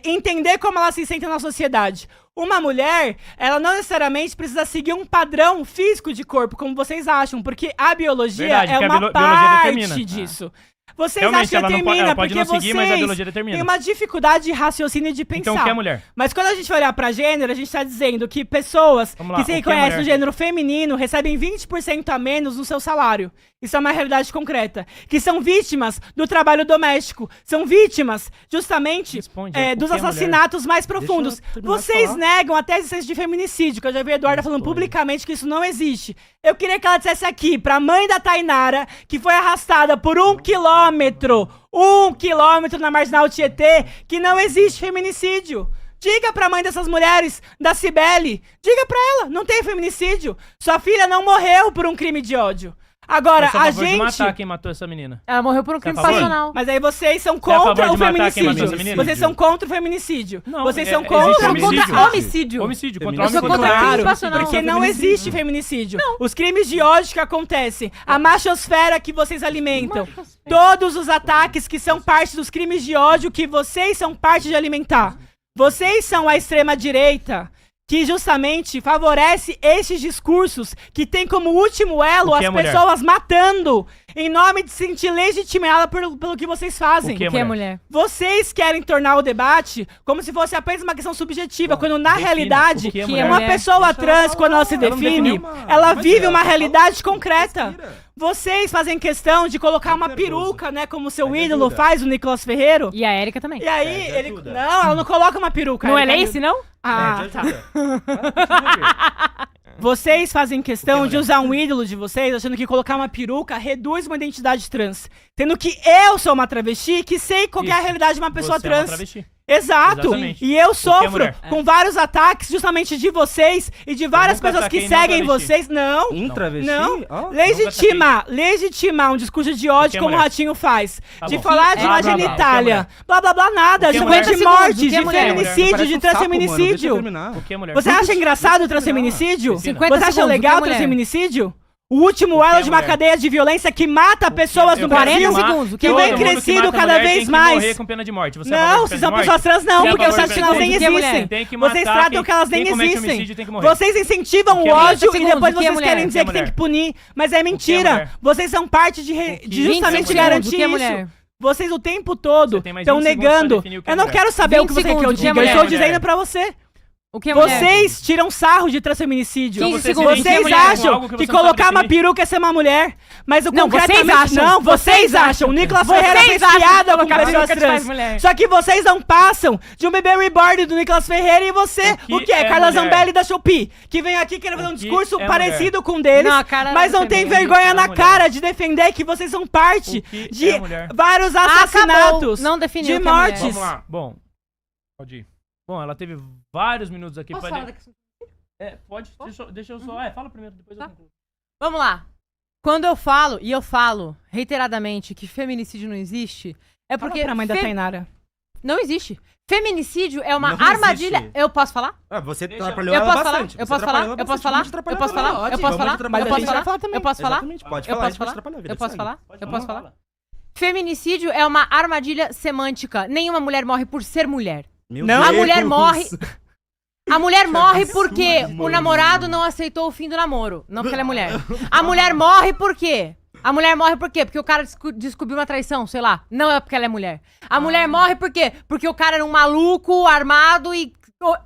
entender como elas se sentem na sociedade. Uma mulher, ela não necessariamente precisa seguir um padrão físico de corpo, como vocês acham, porque a biologia Verdade, é porque a uma biologia parte determina. disso. Vocês Realmente, acham ela que não pode, determina, ela pode porque não seguir, mas a vocês biologia determina. têm uma dificuldade de raciocínio e de pensar. Então, o que é mulher? Mas quando a gente olhar pra gênero, a gente tá dizendo que pessoas Vamos lá, que o se que é reconhecem mulher? no gênero feminino recebem 20% a menos no seu salário. Isso é uma realidade concreta. Que são vítimas do trabalho doméstico. São vítimas, justamente, Responde, dos o que é assassinatos mais profundos. Deixa eu terminar de Vocês falar. negam até a existência de feminicídio, que eu já vi a Eduarda falando publicamente que isso não existe. Eu queria que ela dissesse aqui, pra mãe da Tainara, que foi arrastada por 1 quilômetro na Marginal Tietê, que não existe feminicídio. Diga pra mãe dessas mulheres, da Cibele, diga pra ela, não tem feminicídio. Sua filha não morreu por um crime de ódio. Agora, Você é a a favor de gente... matar quem matou essa menina. Ela morreu por um Você é a crime favor? passional. Mas aí vocês são é a favor contra de o matar quem matou feminicídio. essa menina? Vocês são contra o feminicídio. Não, Vocês são existe contra... homicídio. Contra homicídio. Homicídio, contra Eu homem sou contra contra homem. crime passional. Porque não existe feminicídio. Os crimes de ódio que acontecem, a machosfera que vocês alimentam, todos os ataques que são parte dos crimes de ódio que vocês são parte de alimentar. Vocês são a extrema-direita que justamente favorece esses discursos que tem como último elo O que as é mulher? pessoas matando em nome de se sentir legitimada pelo que vocês fazem. O que é Que é mulher? mulher. Vocês querem tornar o debate como se fosse apenas uma questão subjetiva, quando na defina realidade, o que é mulher. uma Mulher. pessoa trans, quando ela se Ela não define, definiu. ela Mas vive ela uma tá realidade falando. concreta. Respira. Vocês fazem questão de colocar uma nervoso. peruca, né, como seu Vai, ídolo ajuda. faz, o Nicolas Ferreiro. E a Érica também. E aí, Pede ele... ajuda. Não, ela não coloca uma peruca. Não é ela- Lace, não? Ah, Pede tá. ajuda. Vai, Vocês fazem questão de usar um ídolo de vocês, achando que colocar uma peruca reduz uma identidade trans. Sendo que eu sou uma travesti que sei qual que é a Isso. realidade de uma pessoa Você é uma trans. travesti. Exato. Exatamente. E eu é sofro mulher. com vários ataques justamente de vocês e de várias nunca pessoas que ataquei nenhum seguem travesti. vocês. Não. Um travesti? Não. Ó. Legitimar um discurso de ódio que é como o mulher? Ratinho faz. Tá de bom. falar de Blá, uma blá, blá. genitália. Blá, blá, blá, nada. O que é De mulher? 50 segundos, mortes, o que é de mulher? feminicídio, Parece de um saco, mano. Deixa eu transfeminicídio. terminar. O que é mulher? Você acha engraçado o transfeminicídio? 50 Você acha segundos, legal o o que é mulher? transfeminicídio? O último que elo é de uma mulher? cadeia de violência que mata pessoas no Eu quero Brasil, 40 segundos, o que que é vem mulher? Todo mundo que crescido mata cada mulher vez tem que mais. morrer com pena de morte. Você é a Não, favor de vocês pena são de morte? pessoas trans não, Você é a porque favor vocês de acham que elas pena nem de morte? existem. Tem que matar Vocês tratam quem- que elas nem quem comete existem. homicídio tem que morrer. Vocês incentivam O o que é mulher? ódio e Segundos, depois o que é vocês querem mulher? dizer O que que é tem que punir. Mas é mentira. mulher? Vocês são parte de que justamente é mulher? garantir O que é isso. mulher? Vocês o tempo todo Você tem mais estão 20 segundos pra negando. definir o que é Eu não mulher. quero saber o 20 que você quer que eu segundos, o que é diga. Eu mulher? estou Mulher. dizendo pra você. O que é mulher? Vocês tiram sarro de transfeminicídio. 15 você segundos. se Vocês identifica com acham algo que que você não sabe colocar uma definir. peruca é ser uma mulher. Mas o Não, vocês concretamente... acham. Não, vocês Vocês acham. acham. O Nicolas Vocês Ferreira fez acham que piada com colocar pessoas peruca te faz trans. mulher. Só que vocês não passam de um bebê reborn do Nicolas Ferreira e você... O O que que é? é Carla mulher? Zambelli da Shopee. Que vem aqui querendo fazer um que discurso é parecido com o deles. Não, a cara mas era não tem feminina. vergonha É na mulher. cara de defender que vocês são parte O que de é mulher? vários assassinatos. Não definiu de o que é mulher. mortes. Vamos lá. Bom, pode ir. Bom, ela teve vários minutos aqui. Posso pra falar de- daqui? Pode. Deixa eu só... fala primeiro, depois Tá. eu concluo. Vamos lá. Quando eu falo, e eu falo reiteradamente que feminicídio não existe, é Fala porque pra mãe da Tainara. não existe. Feminicídio é uma Não armadilha. existe. Eu posso falar? Ah, você Deixa- atrapalhou Eu ela posso falar? bastante. Eu Você posso falar? atrapalhou Eu posso bastante, falar? vamos atrapalhar Eu posso também. falar? Eu Ótimo, posso vamos falar? atrapalhar, Eu posso a gente vai falar? também. Eu posso falar? Exatamente, pode Eu falar, a posso gente vai falar? atrapalhar a vida, Eu posso segue. falar? Pode Eu falar. posso falar? Feminicídio é uma armadilha semântica. Nenhuma mulher morre por ser mulher. Meu Não, A Deus. mulher morre. A mulher morre absurdo, porque o mano. namorado não aceitou o fim do namoro. Não porque ela é mulher. A mulher morre por quê? A mulher morre por quê? Porque o cara descobriu uma traição, sei lá. Não é porque ela é mulher. A mulher morre por quê? Porque o cara era um maluco, armado e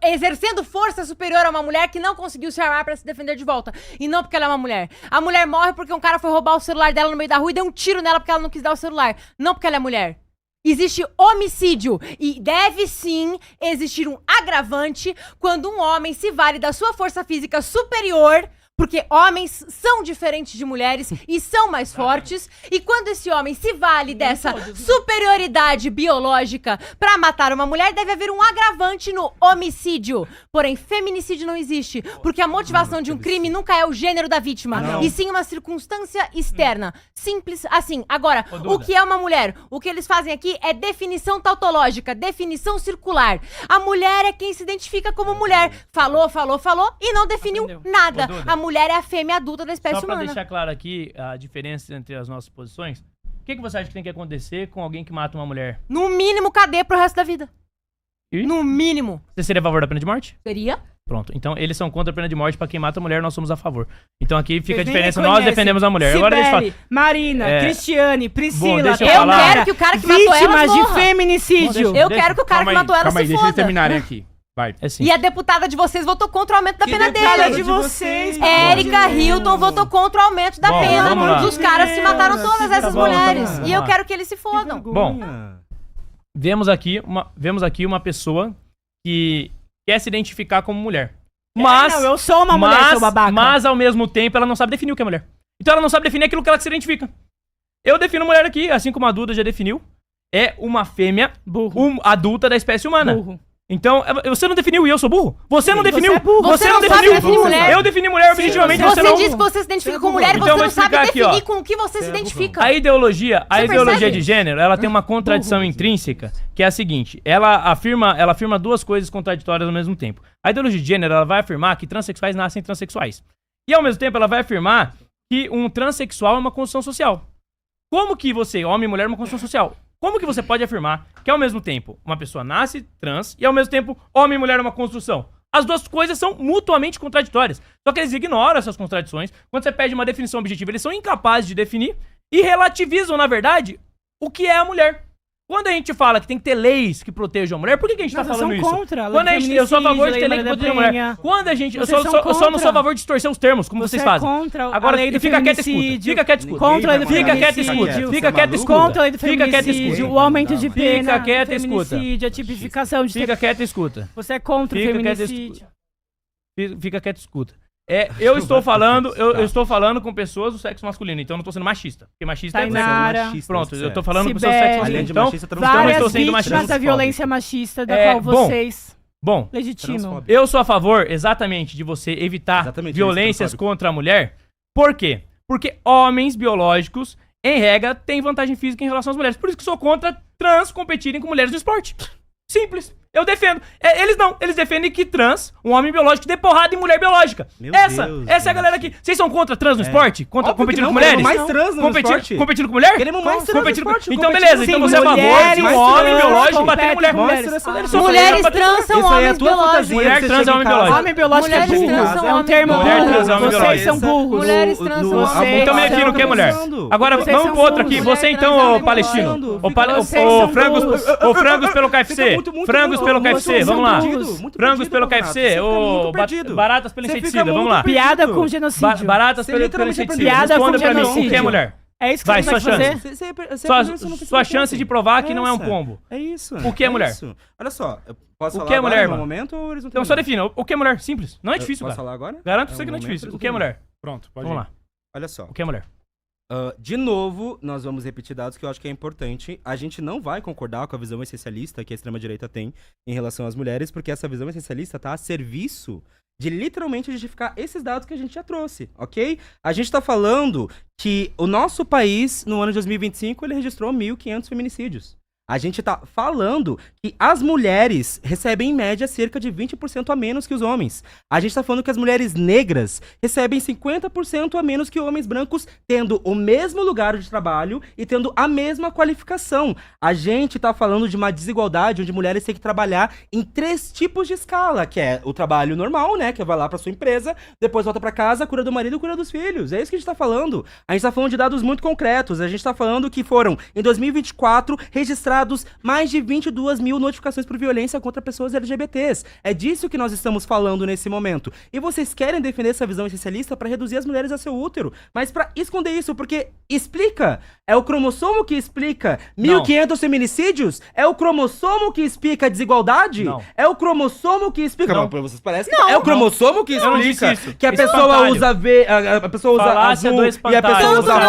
exercendo força superior a uma mulher que não conseguiu se armar pra se defender de volta. E não porque ela é uma mulher. A mulher morre porque um cara foi roubar o celular dela no meio da rua e deu um tiro nela porque ela não quis dar o celular. Não porque ela é mulher. Existe homicídio e deve sim existir um agravante quando um homem se vale da sua força física superior, porque homens são diferentes de mulheres e são mais fortes, e quando esse homem se vale dessa superioridade biológica pra matar uma mulher, deve haver um agravante no homicídio. Porém, feminicídio não existe, porque a motivação de um crime nunca é o gênero da vítima, Não. e sim uma circunstância externa. Simples assim. Agora, Ô, Duda. o que é uma mulher? O que eles fazem aqui é definição tautológica, definição circular. A mulher é quem se identifica como mulher. Falou e não definiu Aprendeu. nada. Ô, Duda. A mulher é a fêmea adulta da espécie Só pra humana. deixar claro aqui a diferença entre as nossas posições, o que você acha que tem que acontecer com alguém que mata uma mulher? No mínimo, cadeia pro resto da vida. E? No mínimo. Você seria a favor da pena de morte? Seria? Pronto. Então, eles são contra a pena de morte pra quem mata a mulher, nós somos a favor. Então aqui fica a Vocês nem diferença, nós reconhecem. defendemos a mulher. Agora deixa eu Cibele, falar. Marina, É. Cristiane, Priscila, deixa eu Eu falar. quero que o cara que matou elas vítimas de morra. feminicídio. Eu quero que o cara que matou ela Calma aí, se deixa eles foda. terminarem aqui. Vai. É assim. E a deputada de vocês votou contra o aumento da pena deputada dele. de vocês, Érica Hilton votou contra o aumento da Bom, pena vamos lá. dos caras que mataram todas essas bom, tá mulheres. bom, E eu vamos lá. quero que eles se fodam. Bom. Vemos aqui uma pessoa que quer se identificar como mulher. Mas, não, eu sou uma mulher, seu babaca. mas ao mesmo tempo ela não sabe definir o que é mulher. Então ela não sabe definir aquilo que ela se identifica. Eu defino mulher aqui, assim como a Duda já definiu. É uma fêmea Burro. adulta da espécie humana. Burro. Então, você não definiu e eu sou burro? Você não definiu? é burro. Você não não sabe definiu? definir mulher. Eu defini mulher objetivamente, Você não. diz que você se identifica com mulher e Então você eu vou não sabe explicar aqui, definir ó. com o que você se identifica. A ideologia percebe? de gênero, ela tem uma contradição intrínseca, que é a seguinte: ela afirma duas coisas contraditórias ao mesmo tempo. A ideologia de gênero, ela vai afirmar que transexuais nascem transexuais. E ao mesmo tempo ela vai afirmar que um transexual é uma construção social. Como que você, homem e mulher, é uma construção social? Como que você pode afirmar que ao mesmo tempo uma pessoa nasce trans e ao mesmo tempo homem e mulher é uma construção? As duas coisas são mutuamente contraditórias. Só que eles ignoram essas contradições. Quando você pede uma definição objetiva, eles são incapazes de definir e relativizam, na verdade, o que é a mulher. Quando a gente fala que tem que ter leis que protejam a mulher, por que a gente tá falando isso? Contra, Quando a gente, eu sou a favor de ter lei que proteja a mulher. Quando a gente, eu só não sou a favor de distorcer os termos, como vocês fazem. Contra agora a lei do fica quieto e escuta. Fica quieto e escuta. Contra a lei do Fica quieto e feminicídio. escuta. Fica quieto e escuta. Contra a lei do Fica quieto e feminicídio, escuta. o aumento de pena, Fica quieto e escuta. feminicídio, a tipificação de... Fica quieto e escuta. Você é contra o Fica quieto e feminicídio. Fica quieto e escuta. Eu estou falando com pessoas do sexo masculino, então eu não tô sendo machista. Porque machista Tainara. Pronto, eu tô falando com pessoas do sexo masculino. Então, machista, eu não Várias estou sendo vítimas machista. da violência machista da qual vocês Bom, legitimam. eu sou a favor exatamente de você evitar Exatamente violências isso, contra a mulher. Por quê? Porque homens biológicos, em regra, têm vantagem física em relação às mulheres. Por isso que sou contra trans competirem com mulheres no esporte. Simples. Eu defendo. Eles defendem que trans, um homem biológico, dê porrada em mulher biológica. Essa é a galera aqui. Vocês são contra trans no esporte? Contra competindo com mulheres? Mais trans no esporte. Competindo com mulher? Queremos mais trans no esporte. Então beleza, então você é a favor de um homem biológico bater em mulher. Mulheres trans são homens biológicos. Mulher trans é homem biológico. Homem biológico é Mulheres trans burro. são É um homens termo Mulher trans é burro. homem Vocês biológico. são burros. Mulheres trans são homens Então me defina o que é mulher. Agora Vocês vamos são pro outro aqui. burros. Você Mulher então, trans é ô homem palestino. Vocês são Ô frangos pelo KFC. muito Frangos pelo KFC, Vocês vamos são lá. burros. Frangos pelo KFC. Ô baratas pelo inseticida, vamos lá. Piada com genocídio. Baratas Você pelo literalmente inseticida. piada com Responda pra mim, o que é genocídio. mulher? É isso que Vai, você vai sua fazer? Sua chance de provar que não é um combo. É isso. O que é mulher? Isso. Olha só, eu posso O falar que é agora mulher, no mano? momento ou eles não Então só defina, o que é mulher? Simples. Não é difícil, Posso cara. falar agora? Garanto pra você É que um não é difícil. momento, O que é mulher? Pronto, pode Vamos ir. lá. Olha só. O que é mulher? De novo, nós vamos repetir dados que eu acho que é importante. A gente não vai concordar com a visão essencialista que a extrema-direita tem em relação às mulheres, porque essa visão essencialista tá a serviço de literalmente justificar esses dados que a gente já trouxe, ok? A gente tá falando que o nosso país, no ano de 2025, ele registrou 1.500 feminicídios. A gente tá falando que as mulheres recebem, em média, cerca de 20% a menos que os homens. A gente tá falando que as mulheres negras recebem 50% a menos que homens brancos, tendo o mesmo lugar de trabalho e tendo a mesma qualificação. A gente tá falando de uma desigualdade onde mulheres têm que trabalhar em 3 tipos de escala, que é o trabalho normal, né, que vai lá pra sua empresa, depois volta pra casa, cuida do marido, cuida dos filhos. É isso que a gente tá falando. A gente tá falando de dados muito concretos. A gente tá falando que foram, em 2024, registrados mais de 22 mil notificações por violência contra pessoas LGBTs. É disso que nós estamos falando nesse momento. E vocês querem defender essa visão essencialista para reduzir as mulheres a seu útero, mas para esconder isso, porque explica. É o cromossomo que explica 1.500 feminicídios? É o cromossomo que explica a desigualdade? Não. É o cromossomo que explica... Não. Vocês parecem que é o cromossomo que Eu não explica disse isso. que a pessoa Espantalho. usa a pessoa usa Falácia azul do e a espantalho. pessoa usa Tanto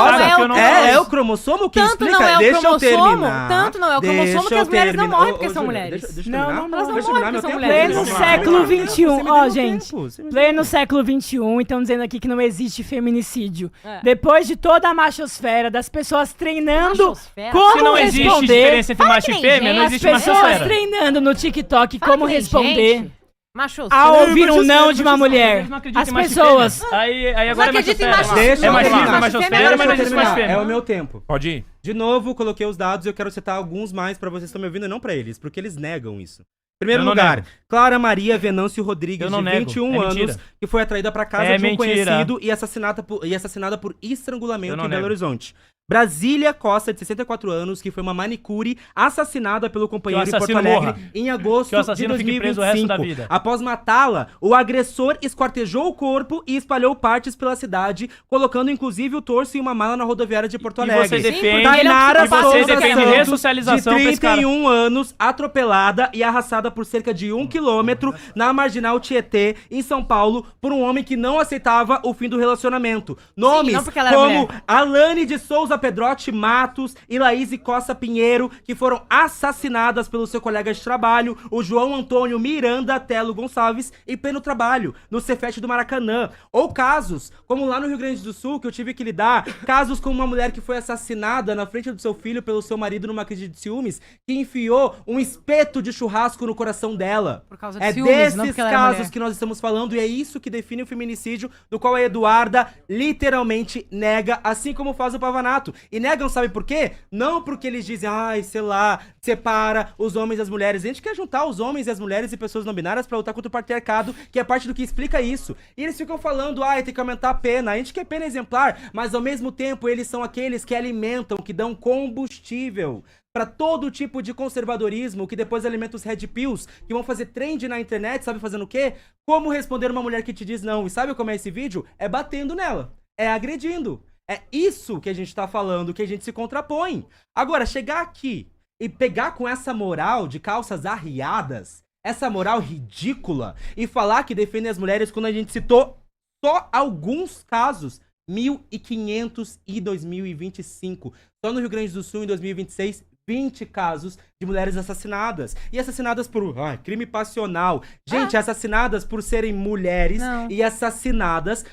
não rosa? é o É o cromossomo que Tanto explica. não é o Deixa eu cromossomo, terminar. tanto não é o cromossomo que as mulheres não morrem porque são mulheres. Deixa eu Não, terminar. não, Elas não Deixa eu morrem terminar porque meu são tempo. mulheres. Pleno Vamos lá, século vamos lá. XXI, Você me deu ó, meu gente. tempo, você me deu Pleno meu século XXI, estão dizendo aqui que não existe feminicídio. É. Depois de toda a machosfera, das pessoas treinando Machosfera? como Se não existe responder, diferença entre Fala macho que e nem fêmea, não gente. existe as pessoas machosfera. treinando no TikTok Fala como que nem responder gente. Machos. ao ouvir um não de uma Vocês mulher. não acreditam As em macho e pessoas... fêmea. Aí agora é Não acredita em machosfera. macho. Deixa É eu machismo, terminar. é machosfera, Deixa mas não eu existe terminar. macho e É fêmea. o meu tempo. Pode ir. De novo, coloquei os dados e eu quero citar alguns mais pra vocês que estão me ouvindo e não pra eles, porque eles negam isso. Primeiro Eu não lugar, nego. Clara Maria Venâncio Rodrigues, Eu não de nego. 21 É anos, mentira. que foi atraída pra casa É de um mentira. conhecido e assassinada por Eu estrangulamento não em Belo nego. Horizonte. Brasília Costa, de 64 anos, que foi uma manicure assassinada pelo companheiro em Porto assassino Alegre morra. em agosto Que o de assassino fique 2025. preso o resto da vida. Após matá-la, o agressor esquartejou o corpo e espalhou partes pela cidade, colocando inclusive o torso em uma mala na rodoviária de Porto E Alegre. você defende, Tainara e você Souza defende Santos, ressocialização de pra esse cara. 31 anos, atropelada e arrastada por cerca de 1 quilômetro na Marginal Tietê, em São Paulo, por um homem que não aceitava o fim do relacionamento. Nomes não porque ela era como mulher. Alane de Souza Pedrotti Matos e Laís Costa Pinheiro, que foram assassinadas pelo seu colega de trabalho, o João Antônio Miranda Telo Gonçalves, e pelo trabalho, no Cefete do Maracanã. Ou casos, como lá no Rio Grande do Sul, que eu tive que lidar, casos como uma mulher que foi assassinada na frente do seu filho pelo seu marido numa crise de ciúmes, que enfiou um espeto de churrasco no coração dela. Por causa de É ciúmes, desses não porque ela é casos mulher. que nós estamos falando e é isso que define o feminicídio, do qual a Eduarda literalmente nega, assim como faz o Pavanato. assassinato. E negam, sabe por quê? Não porque eles dizem, ai, sei lá, separa os homens e as mulheres. A gente quer juntar os homens e as mulheres e pessoas não binárias pra lutar contra o patriarcado, que é parte do que explica isso. E eles ficam falando, ai, tem que aumentar a pena. A gente quer pena exemplar, mas ao mesmo tempo eles são aqueles que alimentam, que dão combustível pra todo tipo de conservadorismo, que depois alimenta os red pills, que vão fazer trend na internet, sabe fazendo o quê? Como responder uma mulher que te diz não. E sabe como é esse vídeo? É batendo nela, é agredindo. É isso que a gente tá falando, que a gente se contrapõe. Agora, chegar aqui e pegar com essa moral de calças arriadas, essa moral ridícula, e falar que defende as mulheres quando a gente citou só alguns casos, 1.500 em 2025. Só no Rio Grande do Sul, em 2026, 20 casos de mulheres assassinadas. E assassinadas por crime passional. Gente, assassinadas por serem mulheres e assassinadas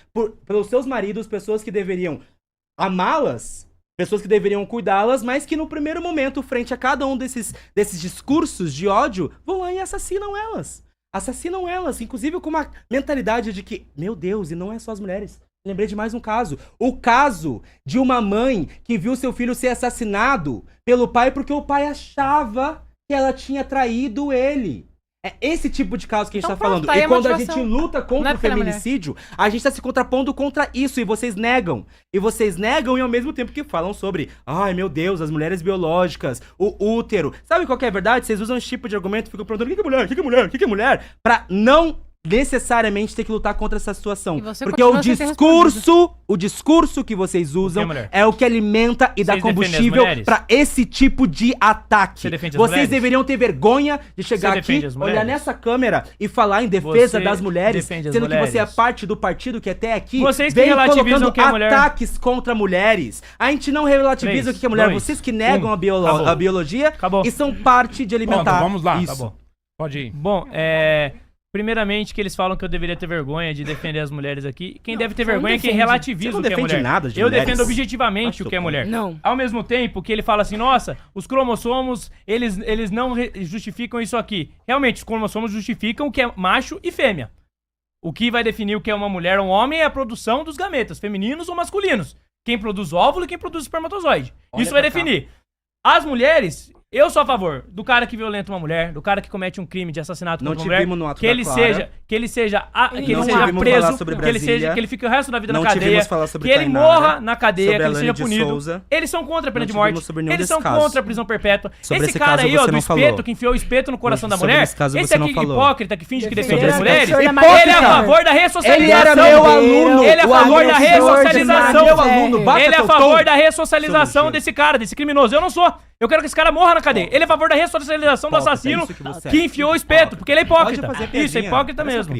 pelos seus maridos, pessoas que deveriam amá-las, pessoas que deveriam cuidá-las, mas que no primeiro momento, frente a cada um desses discursos de ódio, vão lá e assassinam elas. Assassinam elas, inclusive com uma mentalidade de que, meu Deus, e não é só as mulheres. Lembrei de mais um caso. O caso de uma mãe que viu seu filho ser assassinado pelo pai porque o pai achava que ela tinha traído ele. É esse tipo de caso que a gente tá falando. E quando a gente luta contra o feminicídio, a gente tá se contrapondo contra isso. E vocês negam. E vocês negam e ao mesmo tempo que falam sobre, ai meu Deus, as mulheres biológicas, o útero. Sabe qual que é a verdade? Vocês usam esse tipo de argumento e ficam perguntando, o que é mulher? O que é mulher? O que é mulher? Pra não necessariamente ter que lutar contra essa situação. Porque o discurso que vocês usam é o que alimenta e dá combustível pra esse tipo de ataque. Vocês deveriam ter vergonha de chegar aqui, olhar nessa câmera e falar em defesa das mulheres, sendo que você é parte do partido que até aqui vem colocando ataques contra mulheres. A gente não relativiza o que é mulher. Vocês que negam a biologia e são parte de alimentar. Vamos lá. Isso. Pode ir. Bom, primeiramente, que eles falam que eu deveria ter vergonha de defender as mulheres aqui. Quem deve ter vergonha é quem relativiza o que é mulher. Eu defendo objetivamente o que é mulher. Não. Ao mesmo tempo que ele fala assim, nossa, os cromossomos, eles não justificam isso aqui. Realmente, os cromossomos justificam o que é macho e fêmea. O que vai definir o que é uma mulher ou um homem é a produção dos gametas, femininos ou masculinos. Quem produz óvulo e quem produz espermatozoide. Isso vai definir. As mulheres... Eu sou a favor do cara que violenta uma mulher, do cara que comete um crime de assassinato contra uma mulher, que ele seja preso, que ele fique o resto da vida na cadeia, que ele morra na cadeia, que ele seja punido. Eles são contra a pena de morte, eles são contra a prisão perpétua. Esse cara aí, ó, do espeto, que enfiou o espeto no coração da mulher, esse aqui hipócrita que finge que defende as mulheres, ele é a favor da ressocialização. Ele era meu aluno. Ele é a favor da ressocialização. Ele é a favor da ressocialização desse cara, desse criminoso. Eu não sou. Eu quero que esse cara morra na cadeia. Ele é a favor da ressocialização do assassino que enfiou o espeto, porque ele é hipócrita. Isso, é hipócrita mesmo.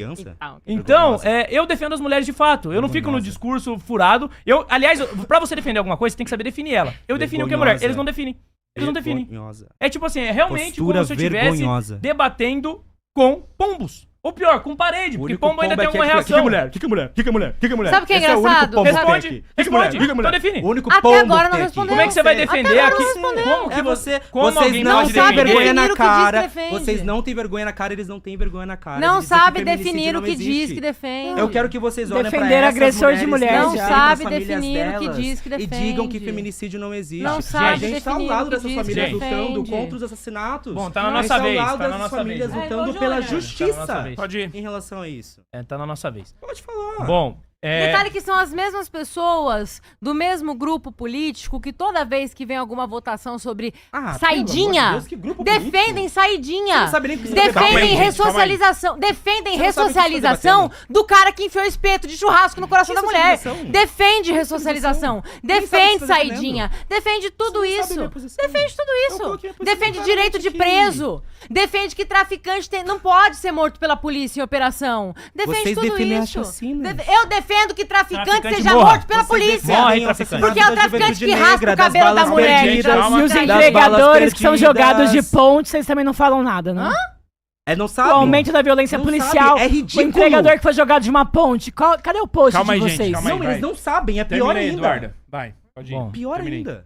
Então, eu defendo as mulheres de fato. Eu não fico no discurso furado. Aliás, pra você defender alguma coisa, você tem que saber definir ela. Eu defino o que é mulher. Eles não definem. Eles não definem. É tipo assim, é realmente como se eu estivesse debatendo com pombos. Ou pior, com parede, porque pombo ainda tem alguma reação. O que é mulher? O que é mulher? O que é mulher? O que é mulher? Sabe o que é engraçado? Responde. Então define. O único até agora não respondeu. Como é que você vai defender aqui? Como que você... Como vocês não têm vergonha na cara. Vocês não têm vergonha na cara, eles não têm vergonha na cara. Não sabe definir o que diz que defende. Eu quero que vocês olhem pra defender agressor de mulher. Não sabe definir o que diz que defende. E digam que feminicídio não existe. Não sabe definir o que diz que defende. A gente tá ao lado dessas famílias lutando contra os assassinatos. Bom, tá na nossa vez. Tá ao lado dessas famílias lutando pela justiça. Pode ir. Em relação a isso. Tá na nossa vez. Pode falar. Bom, detalhe que são as mesmas pessoas do mesmo grupo político que toda vez que vem alguma votação sobre saidinha, defendem saidinha, defendem ressocialização, defendem ressocialização do cara que enfiou espeto de churrasco no coração da mulher, defende ressocialização, defende saidinha, defende tudo isso, defende tudo isso, defende direito de preso, defende que traficante não pode ser morto pela polícia em operação, defende tudo isso. Eu defendo que traficante seja morto pela polícia. Porque é o traficante que raspa o cabelo da mulher. E os entregadores que são jogados de ponte, vocês também não falam nada, né? Não sabe. O aumento da violência policial. É ridículo. O entregador que foi jogado de uma ponte. Cadê o post de vocês? Não, eles não sabem. É pior ainda. Eduardo. Vai, pode ir. Pior ainda.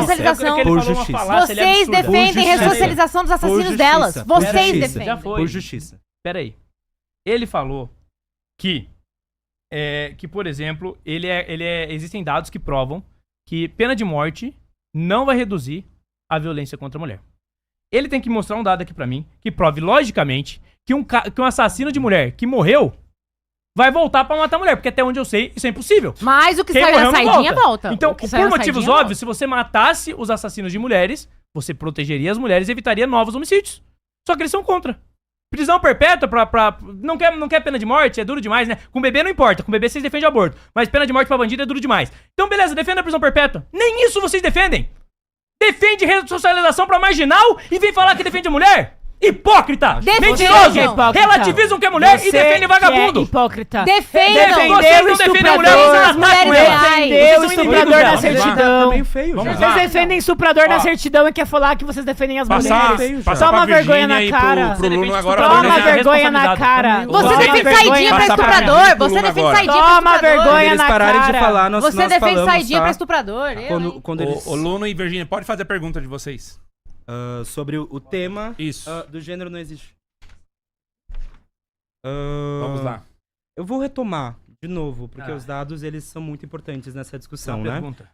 ressocialização. Ele Por falou uma justiça. falácia, ele é Vocês absurda. defendem Por justiça. ressocialização dos assassinos Por delas. justiça. Por Vocês justiça. defendem. Já foi. Por justiça. Pera aí. Ele falou que, por exemplo, existem dados que provam que pena de morte não vai reduzir a violência contra a mulher. Ele tem que mostrar um dado aqui pra mim, que prove logicamente que um assassino de mulher que morreu vai voltar pra matar a mulher, porque até onde eu sei, isso é impossível. Mas o que Quem saiu morreu na não saidinha volta. Então, O que por saiu na motivos saidinha óbvios, se você matasse os assassinos de mulheres, você protegeria as mulheres e evitaria novos homicídios. Só que eles são contra. Prisão perpétua não quer pena de morte, é duro demais, né? Com bebê não importa, com bebê vocês defendem o aborto. Mas pena de morte pra bandido é duro demais. Então beleza, defenda a prisão perpétua. Nem isso vocês defendem. Defende ressocialização pra marginal e vem falar que defende a mulher? Hipócrita! Mentiroso! Relativizam que é mulher e defende vagabundo! Hipócrita. Defendam! Vocês não defendem a mulher, vocês as mulheres atacam ela! reais. Defendeu o Vocês são estuprador inimigos na dela. certidão. Tá meio feio, Vamos já. lá. Vocês defendem estuprador na Ó. certidão e quer falar que vocês defendem as mulheres. Passar Toma pra vergonha Virgínia na cara. e pro Luno agora. Toma Virgínia- vergonha na cara. Você Toma defende vergonha saidinha pra Passa pra estuprador. mim, Você Bruno, defende agora. saidinha pra Toma estuprador. vergonha Quando eles na pararem de cara. falar, nós Você defende falamos, saidinha tá? pra estuprador. Quando eles... O Luno e Virgínia, pode fazer a pergunta de vocês. sobre o tema Isso. do gênero não existe. Vamos lá. Eu vou retomar de novo, porque Ah. os dados eles são muito importantes nessa discussão, Uma né? pergunta.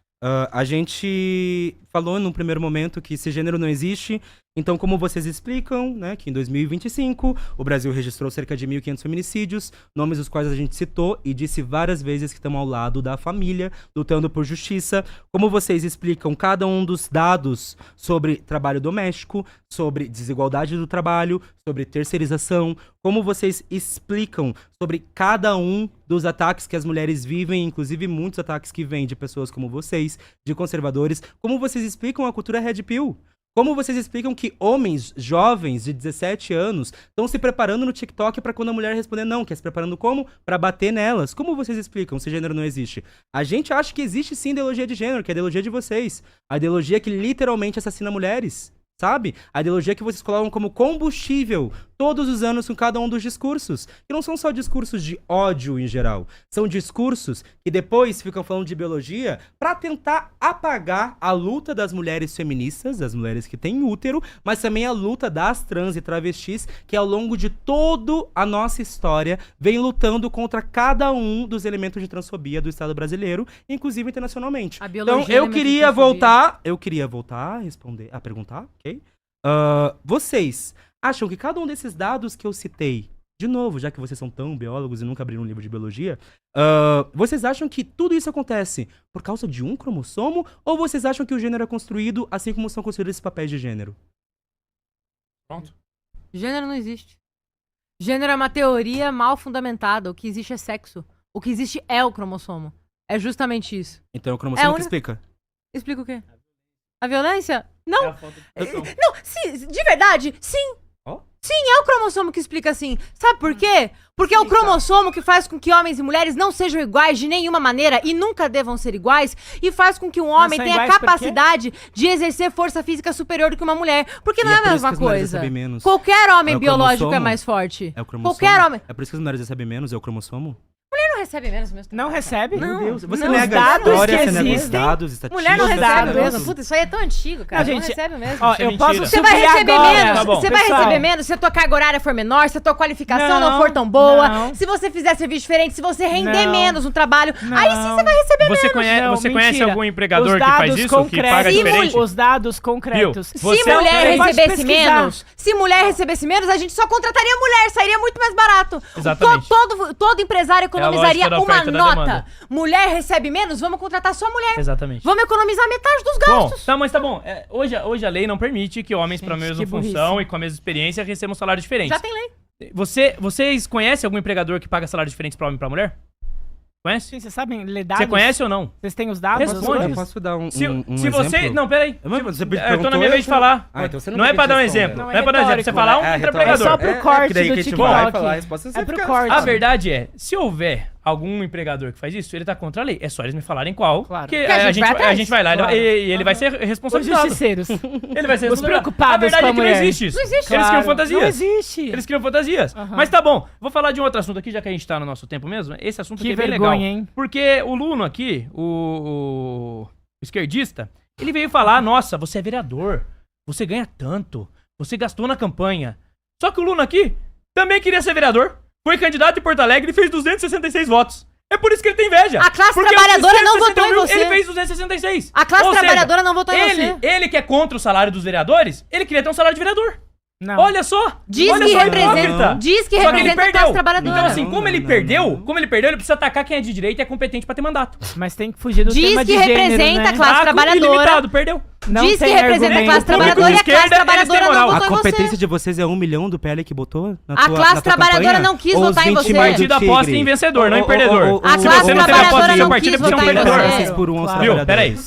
A gente falou num primeiro momento que esse gênero não existe, então como vocês explicam, né, que em 2025 o Brasil registrou cerca de 1.500 feminicídios, nomes dos quais a gente citou e disse várias vezes que estamos ao lado da família, lutando por justiça. Como vocês explicam cada um dos dados sobre trabalho doméstico, sobre desigualdade do trabalho, sobre terceirização, como vocês explicam sobre cada um dos ataques que as mulheres vivem, inclusive muitos ataques que vêm de pessoas como vocês, de conservadores, como vocês explicam a cultura Red Pill? Como vocês explicam que homens jovens de 17 anos estão se preparando no TikTok pra quando a mulher responder não, quer se preparando como? Pra bater nelas. Como vocês explicam se gênero não existe? A gente acha que existe sim ideologia de gênero, que é a ideologia de vocês. A ideologia que literalmente assassina mulheres. Sabe? A ideologia que vocês colocam como combustível todos os anos com cada um dos discursos. Que não são só discursos de ódio em geral. São discursos que depois ficam falando de biologia pra tentar apagar a luta das mulheres feministas, das mulheres que têm útero, mas também a luta das trans e travestis, que ao longo de toda a nossa história vem lutando contra cada um dos elementos de transfobia do Estado brasileiro, inclusive internacionalmente. A biologia Então eu é elemento de queria transfobia. voltar a perguntar, ok? Vocês acham que cada um desses dados que eu citei, de novo, já que vocês são tão biólogos e nunca abriram um livro de biologia, vocês acham que tudo isso acontece por causa de um cromossomo? Ou vocês acham que o gênero é construído assim como são construídos esses papéis de gênero? Pronto. Gênero não existe. Gênero é uma teoria mal fundamentada. O que existe é sexo. O que existe é o cromossomo. É justamente isso. Então é o cromossomo É que a explica. Explica o quê? A violência? Não. É a falta de proteção. Não, de verdade, sim. Ó. Sim, é o cromossomo que explica assim. Sabe por quê? Porque é o cromossomo que faz com que homens e mulheres não sejam iguais de nenhuma maneira e nunca devam ser iguais e faz com que um homem são tenha iguais por quê? capacidade de exercer força física superior do que uma mulher. Porque não E é é a por isso mesma que as mulheres coisa. recebem menos. Qualquer homem É o biológico é cromossomo? mais forte. É o cromossomo? Qualquer homem. É por isso que as mulheres recebem menos? É o cromossomo? Mulher não recebe menos mesmo. Não recebe? Não. Meu Deus, você não, nega os a dados história, que você nega os existem, dados, estatísticas. Mulher não recebe dados. mesmo. Puta, isso aí é tão antigo, cara. Não, Não, gente, recebe mesmo. Ó, Isso é eu mentira. posso Você vai subir receber agora. menos. Tá bom. Você vai Pessoal, receber menos se a tua carga horária for menor, se a tua qualificação não Não, for tão boa, não. se você fizer serviço diferente, se você render Não. menos no trabalho. Não. Aí sim você vai receber Você menos. conhece, Não, você conhece mentira. algum empregador Os que faz dados isso? Que paga concretos. diferente? Os dados concretos. Viu? Se Você é um- mulher Você pode recebesse pesquisar. menos, se mulher recebesse menos, a gente só contrataria mulher, sairia muito mais barato. Exatamente. Todo empresário economizaria lógica da uma oferta e da nota. demanda. Mulher recebe menos, vamos contratar só mulher. Exatamente. Vamos economizar metade dos Bom, gastos. tá, mas tá bom. Hoje a lei não permite que homens pra Gente, mesma que burrice. função e com a mesma experiência recebam salários diferentes. Já tem lei. Vocês conhecem algum empregador que paga salários diferentes pra homem e pra mulher? Conhece? Sim, vocês sabem ler dados? Você conhece ou não? Vocês têm os dados? Responde. Eu posso dar um Se exemplo? você... Não, peraí. Mas você Eu tô na perguntou, minha vez de falar. Ah, então você não é pra dar um exemplo. Não, Não é é pra dar um exemplo. Você retórico. falar um retórico. empregador. É só pro corte que daí do que a gente TikTok. vai falar a resposta, você É pro fica- corte. A verdade é, se houver algum empregador que faz isso, ele tá contra a lei. É só eles me falarem qual. Claro. Que Que a gente vai lá Claro. e ele vai ser Os responsabilizado. justiceiros. Ele vai ser Os responsabilizado. preocupados A verdade com a é que não mulher. existe isso. Não existe. Eles criam Claro. fantasias. Não existe. Eles criam fantasias. Aham. Mas tá bom, vou falar de um outro assunto aqui, já que a gente tá no nosso tempo mesmo. Esse assunto Que aqui é bem vergonha, legal. hein? Porque o Luno aqui, o esquerdista, ele veio falar, nossa, você é vereador, você ganha tanto, você gastou na campanha. Só que o Luno aqui também queria ser vereador, foi candidato em Porto Alegre e fez 266 votos. É por isso que ele tem inveja. A classe Porque trabalhadora os não votou em 261, você. Ele fez 266. A classe Ou seja, trabalhadora não votou em você. Ele que é contra o salário dos vereadores, ele queria ter um salário de vereador. Não. Olha só. Diz olha que só, representa, hipócrita. diz que Só que ele representa a perdeu. classe trabalhadora. Então assim, como ele Não, perdeu, não. ele precisa atacar quem é de direita e é competente pra ter mandato. Mas tem que fugir do Diz tema que de gênero, representa né? a classe trabalhadora. Ilimitado, perdeu. Não Diz que tem representa a argumento. classe O público trabalhadora de e a classe esquerda, eles têm trabalhadora moral. não A votou em competência você. de vocês é 1 milhão do PL que botou na A tua, classe na tua trabalhadora campanha? não quis Ou os votar em 20 você. mil O do partido aposta Tigre? em vencedor, não em Ô, perdedor. ô, ô, A ô, Se classe você não tem trabalhadora aposta em seu não partido, quis você é um votar em perdedor. você. 6 por 1 aos Claro. Viu? trabalhadores.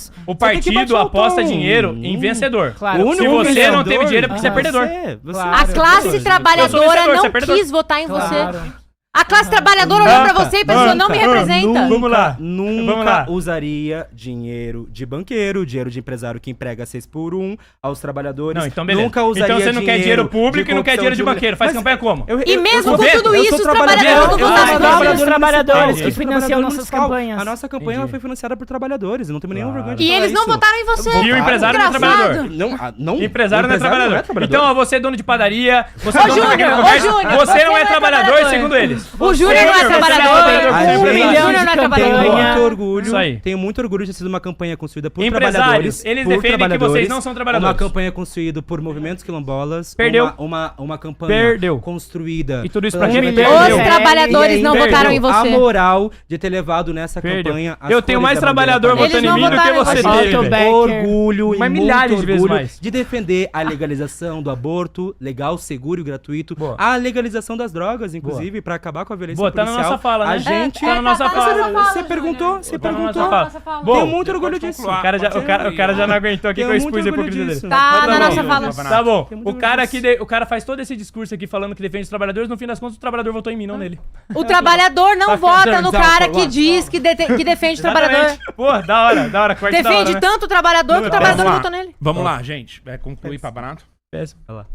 Peraí. O Você tem que partido bater o aposta tom. dinheiro em vencedor. Claro. O Se único você não teve vencedor- dinheiro é porque você é perdedor. Você Claro. A classe Eu sou trabalhadora vencedor, você é não perdedor. quis votar em você. Claro. A classe trabalhadora olhou pra você e pensou, não me representa. Vamos lá. Nunca Vamos lá. usaria dinheiro de banqueiro, dinheiro de empresário que emprega 6 por 1 aos trabalhadores. Não, então beleza. Nunca usaria Então você não quer dinheiro público e não quer corrupção dinheiro de banqueiro. Faz Mas campanha como? E mesmo eu com sou tudo eu isso, sou os trabalhador, trabalhadores não eu sou votaram em trabalhador você. Dos trabalhadores municipal, que eu sou financiam trabalhador nossas municipal. campanhas. A nossa campanha ela foi financiada por trabalhadores. Eu não tenho nenhuma vergonha de E falar eles não isso. votaram em você. E o empresário não é trabalhador. Não, Empresário não é trabalhador. Então, ó, você é dono de padaria, você é Ô, dono da Júnior, pequena ô, comércio, Júnior, você não é trabalhador, segundo eles. O Júnior não é Júnior, você trabalhador. trabalhador. O milhão Júnior de não é Tenho trabalhador. campanha. muito orgulho. Isso aí. Tenho muito orgulho de ter sido uma campanha construída por Empresários, trabalhadores. eles por defendem que trabalhadores, vocês não são trabalhadores. Uma campanha construída por movimentos quilombolas. Perdeu. Uma campanha Perdeu. construída. E tudo isso pela pra quê? juventude. Perdeu. Os trabalhadores não Perdeu. votaram em A você. moral de ter levado nessa Perdeu. campanha as Eu tenho cores mais da bandeira trabalhador paulista. Eles votando em não mim do que votaram em você você. teve. Otto velho. Orgulho e Mas muito milhares de vezes orgulho mais. de defender a legalização do aborto legal, seguro e gratuito, Boa. a legalização das drogas, inclusive, para acabar com a violência Boa, tá na policial. nossa fala, né? A gente Tá na nossa fala. Você perguntou, você Tá na perguntou. nossa fala. Tenho Bom, muito orgulho disso. concluir. o cara já não aguentou aqui Tenho que eu muito expus a orgulho hipocrisia dele. disso. Tá Mas na bom. nossa fala. Tá bom. Tem muito O cara, orgulho o cara faz todo esse discurso aqui falando que defende os trabalhadores, no fim das contas o trabalhador votou em mim, não nele. O trabalhador não vota no cara que diz que defende o trabalhador. Exatamente. Pô, da hora, corte da hora, Defende né? tanto o trabalhador que o trabalhador Vamos votou lá. nele. Vamos lá, gente. Vai concluir, Pavanato? Péssimo. Vai lá.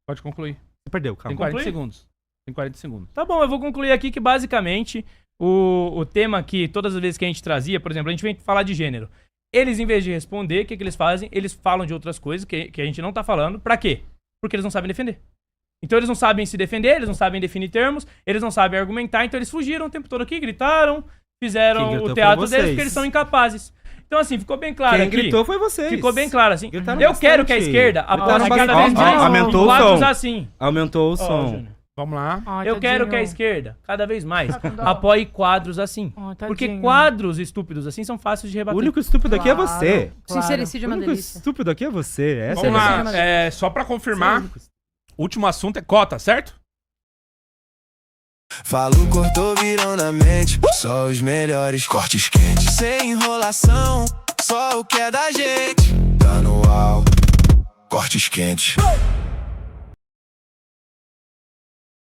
Pode concluir. Você perdeu, Tem calma. 40 concluir? segundos. Tem 40 segundos. Tá bom, eu vou concluir aqui que basicamente o tema que todas as vezes que a gente trazia, por exemplo, a gente vem falar de gênero. Eles, em vez de responder, o que eles fazem? Eles falam de outras coisas que a gente não tá falando. Pra quê? Porque eles não sabem defender. Então eles não sabem se defender, eles não sabem definir termos, eles não sabem argumentar, então eles fugiram o tempo todo aqui, gritaram, Quem fizeram gritou o foi teatro vocês. deles porque eles são incapazes. Então assim, ficou bem claro Quem aqui. gritou foi vocês. Ficou bem claro assim. Gritaram Eu quero que a bastante. esquerda Gritaram aposte cada bastante. vez mais Aumentou em o quadros som. assim. Aumentou o Ó, som. Júnior. Vamos lá. Ai, Eu quero que a tadinho. esquerda, cada vez mais, Tá com dó. apoie quadros assim. Ai, Porque tadinho. quadros estúpidos assim são fáceis de O rebater. único estúpido aqui é você. Sincericídio é O uma único delícia. estúpido aqui é você. Essa Vamos é a lá. verdade. Só pra confirmar, Você é o único. último assunto é cota, certo? Falo, cortou, virão na mente. Só os melhores cortes quentes. Sem enrolação, só o que é da gente. Tá no au, cortes quentes.